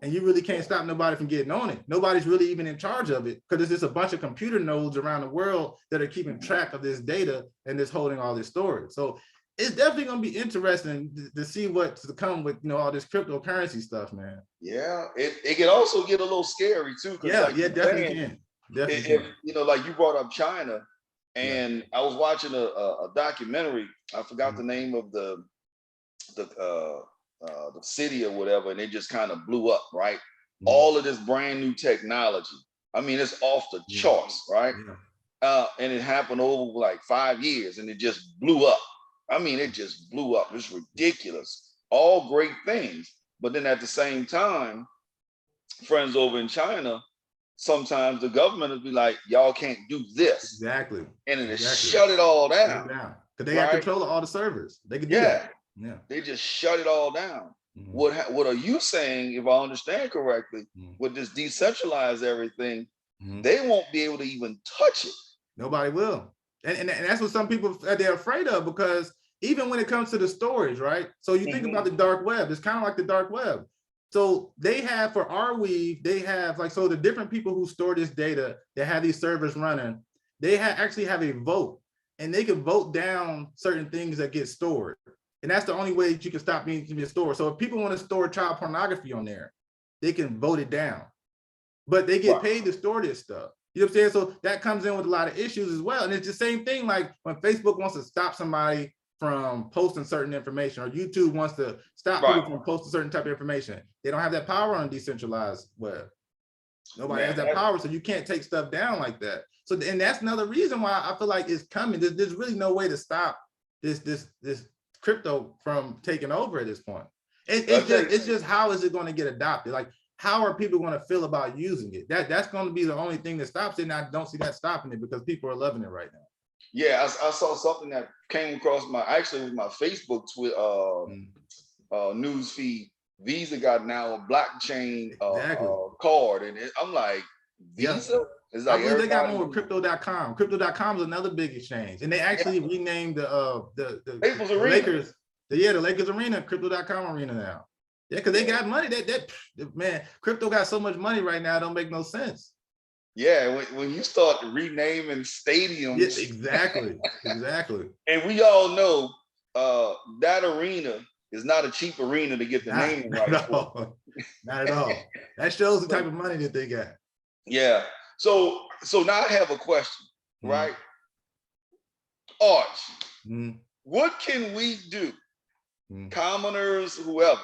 And you really can't stop nobody from getting on it. Nobody's really even in charge of it, because it's just a bunch of computer nodes around the world that are keeping track of this data and just holding all this storage. So it's definitely going to be interesting to see what's to come with, all this cryptocurrency stuff, man. Yeah, it can also get a little scary too. Yeah, definitely can. Like you brought up China, and I was watching a documentary. I forgot the name of the city or whatever, and it just kind of blew up, right? All of this brand new technology. I mean, it's off the charts, right? And it happened over like 5 years, and it just blew up. I mean, it just blew up. It's ridiculous. All great things. But then at the same time, friends over in China, sometimes the government will be like, y'all can't do this. Exactly. And it shut it all down. Because they have control of all the servers. They can do that. Yeah. They just shut it all down. What are you saying, if I understand correctly, with this decentralized everything, they won't be able to even touch it. Nobody will. And that's what some people they're afraid of, because even when it comes to the storage, right? So you think about the dark web, it's kind of like the dark web. So they have, for Arweave, they have so the different people who store this data, that have these servers running, they actually have a vote, and they can vote down certain things that get stored. And that's the only way that you can stop being stored. So if people want to store child pornography on there, they can vote it down, but they get paid to store this stuff. You know what I'm saying? So that comes in with a lot of issues as well. And it's the same thing like when Facebook wants to stop somebody from posting certain information, or YouTube wants to stop people from posting certain type of information. They don't have that power on decentralized web. Nobody has that power, so you can't take stuff down like that. So, and that's another reason why I feel like it's coming. There's really no way to stop this crypto from taking over at this point. It's just how is it going to get adopted? Like, how are people going to feel about using it? That's going to be the only thing that stops it, and I don't see that stopping it, because people are loving it right now. Yeah, I saw something that came across my Facebook news feed. Visa got now a blockchain card, and I'm like, Visa? It's like, I believe they got one with Crypto.com. Crypto.com is another big exchange, and they actually renamed the Lakers. The Lakers Arena, Crypto.com Arena now. Yeah, because they got money. Man, crypto got so much money right now, it don't make no sense. Yeah, when you start renaming stadiums. Yes, exactly. And we all know that arena is not a cheap arena to get the name right. No, not at all. That shows the type of money that they got. Yeah. So now I have a question, right? Arch, Mm, what can we do, mm, commoners, whoever,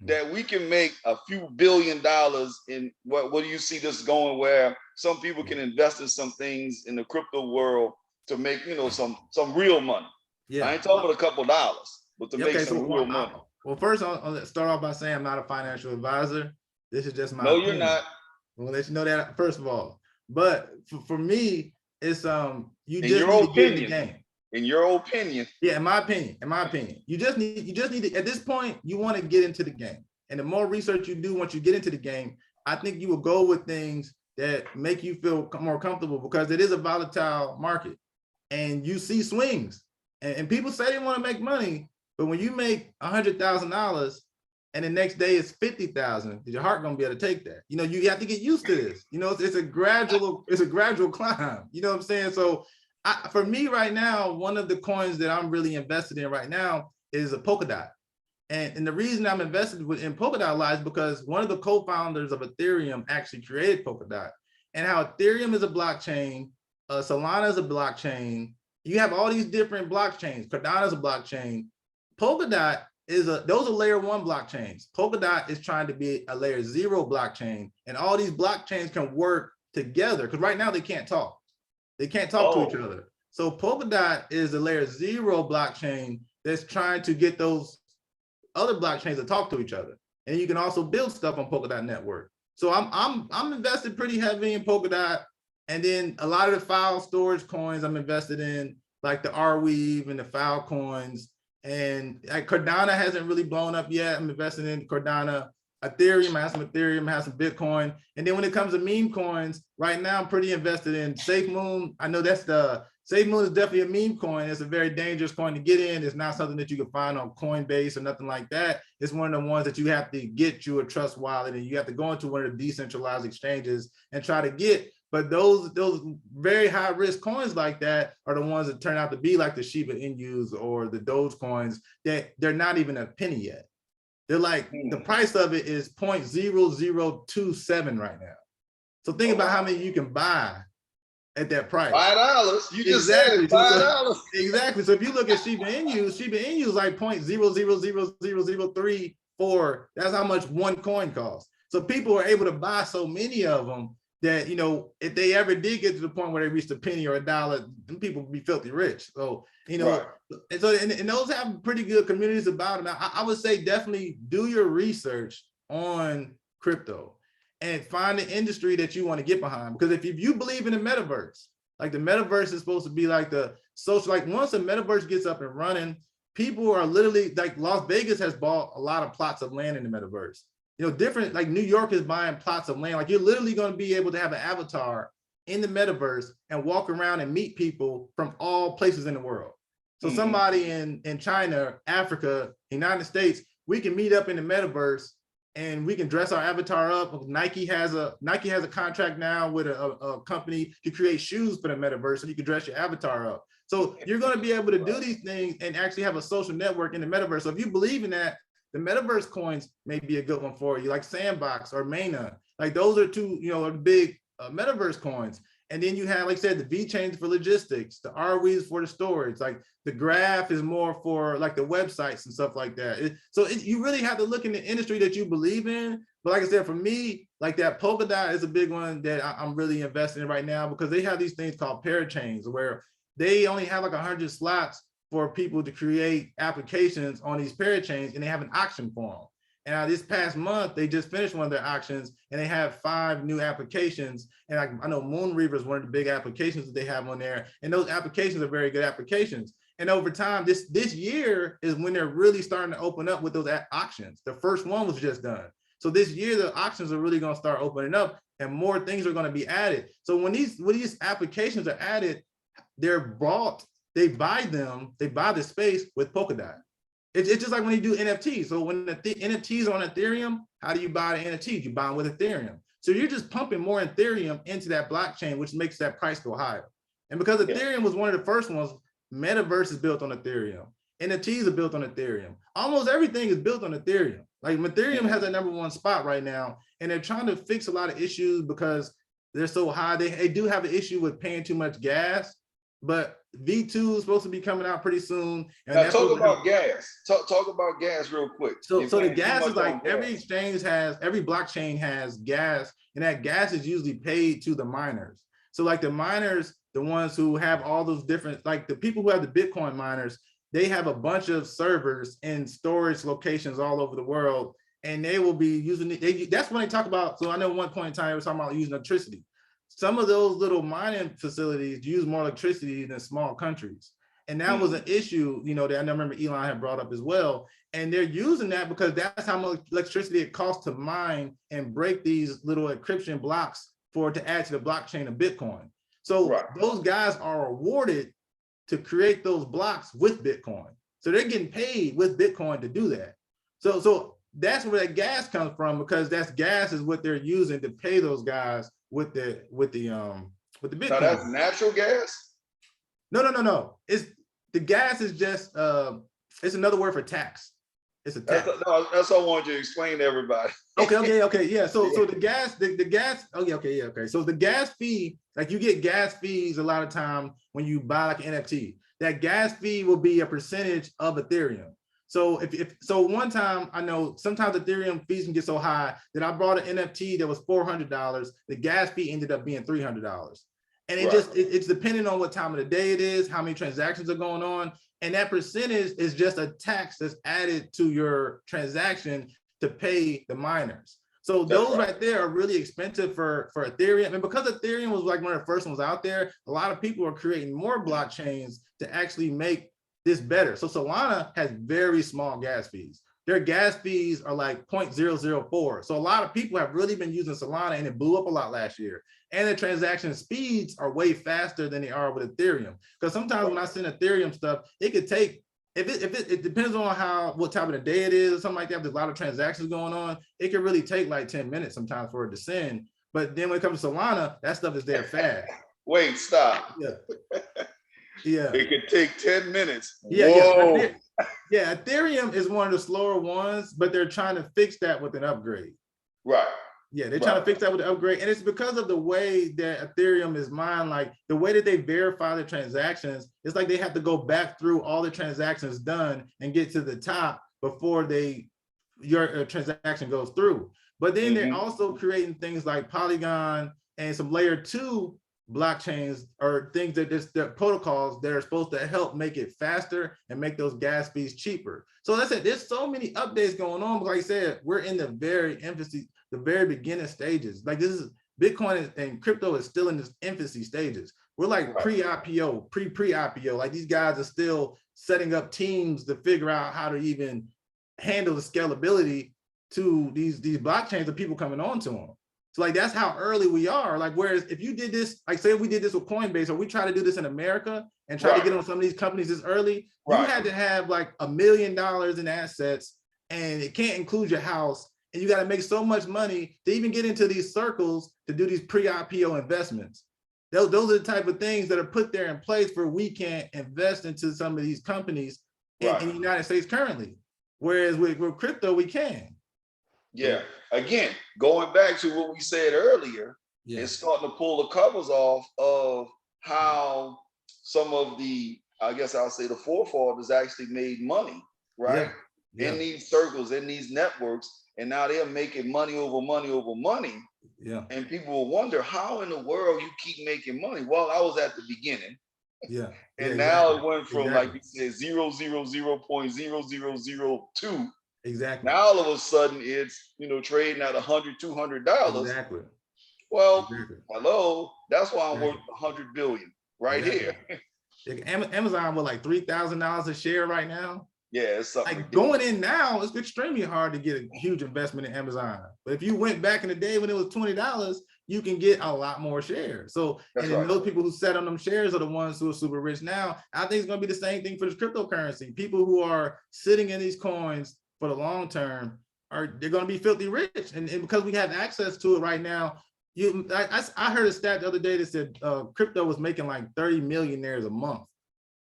that we can make a few $billion in what do you see this going where some people can invest in some things in the crypto world to make, some real money. I yeah. ain't talking about a couple dollars, but to Yeah, make okay, some so real money. first I'll start off by saying I'm not a financial advisor. This is just my No, you're opinion. not. I'm gonna let you know that first of all. But for me, it's you In just your need to get in the opinion, game. in your opinion, Yeah, in my opinion, you just need to, at this point, you want to get into the game. And the more research you do once you get into the game, I think you will go with things that make you feel more comfortable, because it is a volatile market and you see swings. And people say they want to make money, but when you make $100,000 and the next day it's 50,000, your heart gonna be able to take that. You have to get used to this. It's a gradual climb. You know what I'm saying? So for me right now, one of the coins that I'm really invested in right now is a Polkadot. And the reason I'm invested in Polkadot lies because one of the co-founders of Ethereum actually created Polkadot. And how Ethereum is a blockchain, Solana is a blockchain. You have all these different blockchains. Cardano is a blockchain. Polkadot those are layer 1 blockchains. Polkadot is trying to be a layer 0 blockchain, and all these blockchains can work together because right now they can't talk. They can't talk to each other. So Polkadot is a layer 0 blockchain that's trying to get those other blockchains to talk to each other. And you can also build stuff on Polkadot network. So I'm invested pretty heavy in Polkadot. And then a lot of the file storage coins I'm invested in, like the Arweave and the file coins. And Cardano hasn't really blown up yet. I'm invested in Cardano. Ethereum has some Bitcoin. And then when it comes to meme coins, right now I'm pretty invested in SafeMoon. I know SafeMoon is definitely a meme coin. It's a very dangerous coin to get in. It's not something that you can find on Coinbase or nothing like that. It's one of the ones that you have to get you a trust wallet, and you have to go into one of the decentralized exchanges and try to get. But those very high risk coins like that are the ones that turn out to be like the Shiba Inus or the Doge coins that they're not even a penny yet. They're like, the price of it is 0.0027 right now. So think about how many you can buy at that price. $5. You just said it, $5. Exactly. So if you look at Shiba Inu is like 0.000034. That's how much one coin costs. So people are able to buy so many of them that, if they ever did get to the point where they reached a penny or a dollar, then people would be filthy rich. So, right. And those have pretty good communities about them. I would say definitely do your research on crypto and find the industry that you want to get behind. Because if you believe in the metaverse, like the metaverse is supposed to be like the social, like once the metaverse gets up and running, people are literally like Las Vegas has bought a lot of plots of land in the metaverse. Different, like New York is buying plots of land. Like you're literally going to be able to have an avatar in the metaverse and walk around and meet people from all places in the world. So somebody in China, Africa, United States, we can meet up in the metaverse and we can dress our avatar up. Nike has a contract now with a company to create shoes for the metaverse, so you can dress your avatar up. So you're going to be able to do these things and actually have a social network in the metaverse. So if you believe in that, the metaverse coins may be a good one for you, like Sandbox or Mana. Like those are two, big metaverse coins. And then you have, like I said, the VeChains for logistics, the Arweaves for the storage, like the Graph is more for like the websites and stuff like that. You really have to look in the industry that you believe in. But like I said, for me, like that Polkadot is a big one that I'm really investing in right now, because they have these things called parachains where they only have like 100 slots for people to create applications on these parachains, and they have an auction for them. And this past month, they just finished one of their auctions, and they have 5 new applications. And I know Moonreaver is one of the big applications that they have on there, and those applications are very good applications. And over time, this year is when they're really starting to open up with those auctions. The first one was just done. So this year, the auctions are really going to start opening up, and more things are going to be added. So when these applications are added, they buy the space with Polkadot. It's just like when you do NFTs. So when the NFTs are on Ethereum, how do you buy the NFTs? You buy them with Ethereum. So you're just pumping more Ethereum into that blockchain, which makes that price go higher. And because Ethereum was one of the first ones, Metaverse is built on Ethereum. NFTs are built on Ethereum. Almost everything is built on Ethereum. Like Ethereum has that #1 spot right now, and they're trying to fix a lot of issues because they're so high. They do have an issue with paying too much gas, but V2 is supposed to be coming out pretty soon, and Now that's talk what about gas. Talk about gas real quick. so You're so the playing too gas much is like on every gas. exchange has, every blockchain has gas, and that gas is usually paid to the miners. So like the miners, the ones who have all those different, like the people who have the Bitcoin miners, they have a bunch of servers in storage locations all over the world, and they will be using it. That's when they talk about. So I know one point in time they were talking about using electricity. Some of those little mining facilities use more electricity than small countries. And that was an issue, you know, that I remember Elon had brought up as well. And they're using that because that's how much electricity it costs to mine and break these little encryption blocks for it to add to the blockchain of Bitcoin. So Right. those guys are awarded to create those blocks with Bitcoin. So they're getting paid with Bitcoin to do that. So that's where that gas comes from, because that's gas is what they're using to pay those guys with the Bitcoin. Now that's natural gas? No. It's the gas is just it's another word for tax. It's a tax. That's what I wanted you to explain to everybody. Okay. Yeah. So the gas, the gas, okay. So the gas fee, like you get gas fees a lot of time when you buy like an NFT. That gas fee will be a percentage of Ethereum. So if one time, I know sometimes Ethereum fees can get so high that I bought an NFT that was $400. The gas fee ended up being $300. And it's depending on what time of the day it is, how many transactions are going on. And that percentage is just a tax that's added to your transaction to pay the miners. So those right there are really expensive for Ethereum. And because Ethereum was like one of the first ones out there, a lot of people are creating more blockchains to actually make this better. So Solana has very small gas fees. Their gas fees are like 0.004. So a lot of people have really been using Solana, and it blew up a lot last year. And the transaction speeds are way faster than they are with Ethereum. Because sometimes when I send Ethereum stuff, it could take, it depends on what time of the day it is or something like that. There's a lot of transactions going on. It can really take like 10 minutes sometimes for it to send. But then when it comes to Solana, that stuff is there fast. Wait, stop. Yeah. It could take 10 minutes. Whoa. Yeah, Ethereum is one of the slower ones, but they're trying to fix that with an upgrade. Right. Yeah, they're trying to fix that with the upgrade. And it's because of the way that Ethereum is mined, like the way that they verify the transactions, it's like they have to go back through all the transactions done and get to the top before your transaction goes through. But then they're also creating things like Polygon and some layer 2 blockchains, or things that the protocols that are supposed to help make it faster and make those gas fees cheaper. So that's it. There's so many updates going on, but like I said, we're in the very beginning stages. Like this is Bitcoin and crypto is still in this infancy stages. We're like pre-IPO, pre-IPO. Like these guys are still setting up teams to figure out how to even handle the scalability to these blockchains of people coming onto them. So like that's how early we are. Like whereas if you did this, like say we did this with Coinbase, or we try to do this in America and try to get on some of these companies this early, you had to have like $1 million in assets, and it can't include your house, and you got to make so much money to even get into these circles to do these pre-IPO investments. Those are the type of things that are put there in place for we can't invest into some of these companies in the United States currently. Whereas with crypto, we can. Yeah. Again, going back to what we said earlier, it's starting to pull the covers off of how some of the, I guess I'll say the forefathers actually made money, right? In these circles, in these networks, and now they're making money over money over money. Yeah. And people will wonder how in the world you keep making money. Well, I was at the beginning. Yeah. And now it went from like you said, 0.0002. Exactly. Now all of a sudden it's trading at $100, $200. Exactly. Well, hello, that's why I'm worth 100 billion here. Amazon with like $3,000 a share right now. Yeah, it's something like going in now, it's extremely hard to get a huge investment in Amazon. But if you went back in the day when it was $20, you can get a lot more shares. So those people who sat on them shares are the ones who are super rich now. I think it's going to be the same thing for this cryptocurrency. People who are sitting in these coins for the long term they're going to be filthy rich, and because we have access to it right now. I heard a stat the other day that said crypto was making like 30 millionaires a month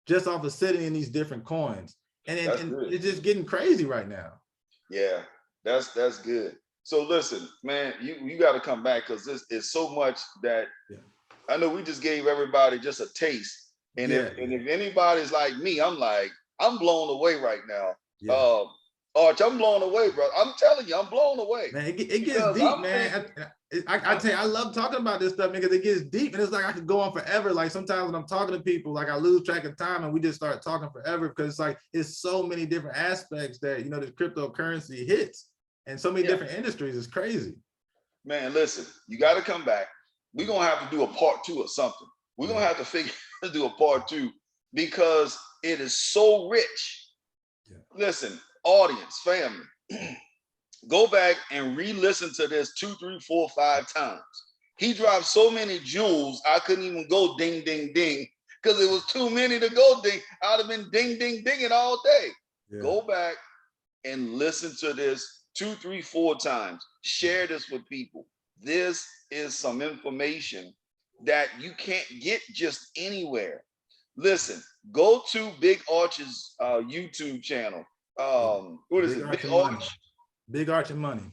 just off of sitting in these different coins, and it's just getting crazy right now. Yeah, that's good. So listen, man, you got to come back, because this is so much that I know we just gave everybody just a taste And Yeah. if anybody's like me, I'm blown away right now. Yeah. Arch, I'm blown away, bro. I'm telling you, I'm blown away. Man, it gets Because deep, I'm man. I tell you, I love talking about this stuff because it gets deep, and it's like I could go on forever. Like sometimes when I'm talking to people, like I lose track of time, and we just start talking forever because it's like it's so many different aspects that this cryptocurrency hits, and so many different industries. It's crazy. Man, listen, you got to come back. We're gonna have to do a part 2 or something. We're gonna have to figure to do a part 2 because it is so rich. Yeah. Listen, audience, family, go back and re-listen to this 2, 3, 4, 5 times. He dropped so many jewels, I couldn't even go ding, ding, ding, because it was too many to go ding. I'd have been ding, ding, dinging all day. Yeah. Go back and listen to this 2, 3, 4 times. Share this with people. This is some information that you can't get just anywhere. Listen, go to Big Arch's YouTube channel. What is it? Big Arch. Big Arch and Money.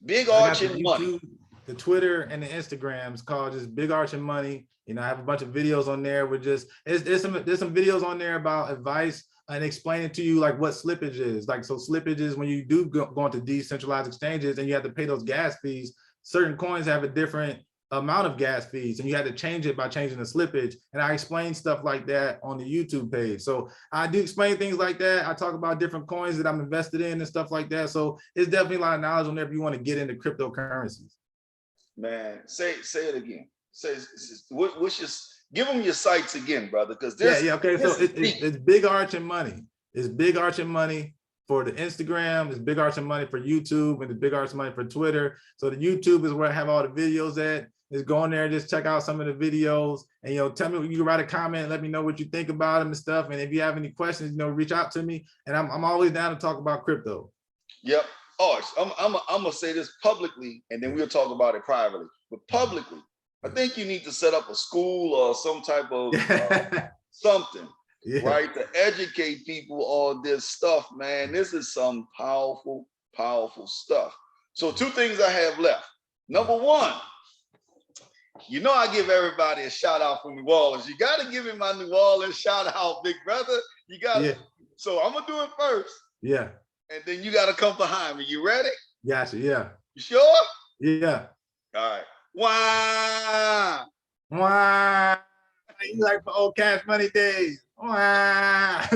Big Arch and Money. The Twitter and the Instagrams called just Big Arch and Money. I have a bunch of videos on there with just there's some videos on there about advice and explaining to you like what slippage is. Like, so slippage is when you do go into decentralized exchanges and you have to pay those gas fees. Certain coins have a different amount of gas fees and you had to change it by changing the slippage. And I explain stuff like that on the YouTube page. So I do explain things like that. I talk about different coins that I'm invested in and stuff like that. So it's definitely a lot of knowledge on there if you want to get into cryptocurrencies. Man, say it again. Give them your sites again, brother. Because this, okay. So it's Big Arch and Money. It's Big Arch and Money for the Instagram. It's Big Arch and Money for YouTube, and it's Big Arch and Money for Twitter. So the YouTube is where I have all the videos at. Just go in there, just check out some of the videos, and tell me, you can write a comment, let me know what you think about them and stuff. And if you have any questions, reach out to me, and I'm always down to talk about crypto. Yep. Arch, I'm gonna say this publicly, and then we'll talk about it privately. But publicly, I think you need to set up a school or some type of something, right, to educate people on this stuff, man. This is some powerful, powerful stuff. So 2 things I have left. Number 1, I give everybody a shout out from New Orleans. You got to give me my New Orleans shout out, big brother. You got to. So I'm going to do it first. Yeah. And then you got to come behind me. You ready? Gotcha. Yeah. You sure? Yeah. All right. Wah. Wah. You like for old Cash Money days. Wah.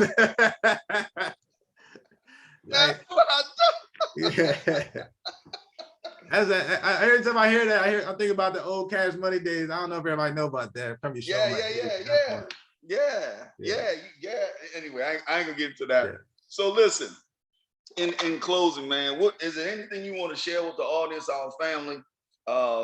That's what I do. Yeah. Every time I hear that, I think about the old Cash Money days. I don't know if everybody know about that. From your show. Yeah. Anyway, I ain't gonna get into that. Yeah. So listen, in closing, man, what is there anything you want to share with the audience, our family,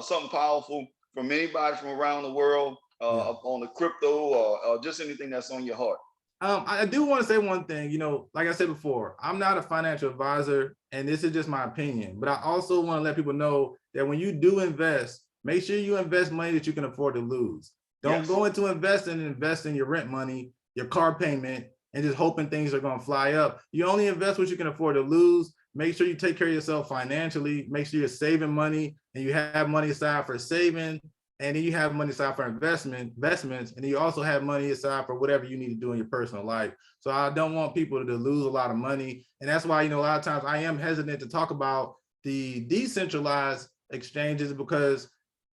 something powerful from anybody from around the world, on the crypto or just anything that's on your heart? I do want to say one thing, like I said before, I'm not a financial advisor and this is just my opinion, but I also want to let people know that when you do invest, make sure you invest money that you can afford to lose. Don't go into investing and invest in your rent money, your car payment, and just hoping things are going to fly up. You only invest what you can afford to lose. Make sure you take care of yourself financially. Make sure you're saving money and you have money aside for saving. And then you have money aside for investments, and then you also have money aside for whatever you need to do in your personal life. So I don't want people to lose a lot of money. And that's why, a lot of times I am hesitant to talk about the decentralized exchanges because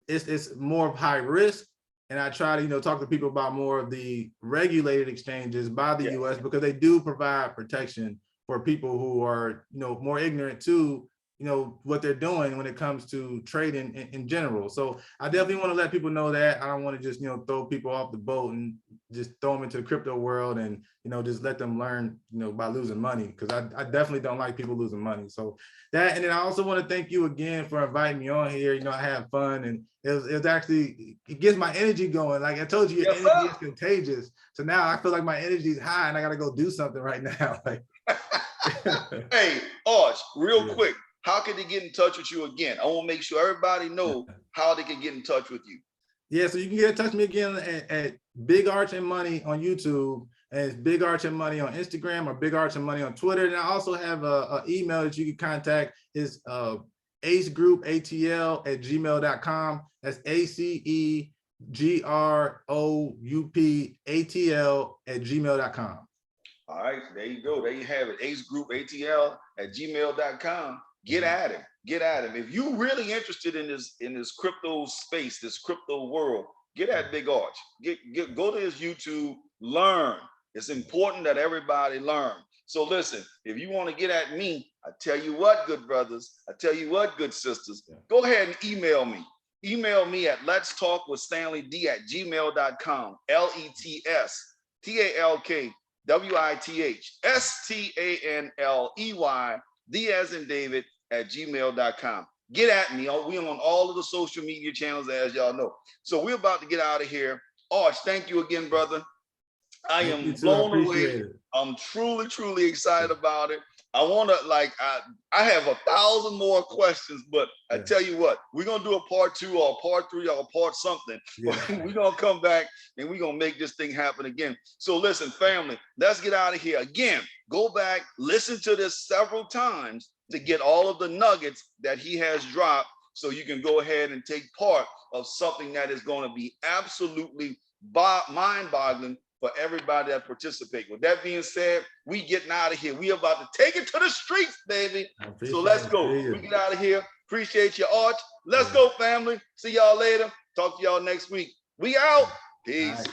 it's more of high risk. And I try to, talk to people about more of the regulated exchanges by the US because they do provide protection for people who are, more ignorant to what they're doing when it comes to trading in general. So I definitely want to let people know that. I don't want to just, throw people off the boat and just throw them into the crypto world and, just let them learn, by losing money, because I definitely don't like people losing money. So that, and then I also want to thank you again for inviting me on here. I had fun and it was actually, it gets my energy going. Like I told you, your energy is contagious. So now I feel like my energy is high and I got to go do something right now. Like, hey, Arch, real quick. How can they get in touch with you again? I want to make sure everybody know how they can get in touch with you. Yeah, so you can get in touch with me again at Big Arch and Money on YouTube, and it's Big Arch and Money on Instagram or Big Arch and Money on Twitter. And I also have an email that you can contact. It's acegroupatl@gmail.com. That's ACE GROUPATL@gmail.com. All right, there you go. There you have it. acegroupatl@gmail.com. Get at him. Get at him. If you really interested in this crypto space, this crypto world, get at Big Arch. Go to his YouTube, learn. It's important that everybody learn. So listen, if you want to get at me, I tell you what, good brothers, I tell you what, good sisters, go ahead and email me. Email me at letstalkwithstanleyd@gmail.com. LETSTALKWITHSTANLEY, D as in David, @gmail.com. Get at me. We on all of the social media channels, as y'all know. So we're about to get out of here. Arch, thank you again, brother. I am blown away. I'm truly, truly excited about it. I want to I have 1,000 more questions, but I tell you what, we're going to do a part 2 or part 3 or part something. Yeah. We're going to come back and we're going to make this thing happen again. So listen, family, let's get out of here. Again, go back, listen to this several times to get all of the nuggets that he has dropped so you can go ahead and take part of something that is going to be absolutely mind-boggling for everybody that participate. With that being said, we getting out of here. We about to take it to the streets, baby. So let's go. We get out of here. Appreciate your Arch. Let's go, family. See y'all later. Talk to y'all next week. We out. Peace.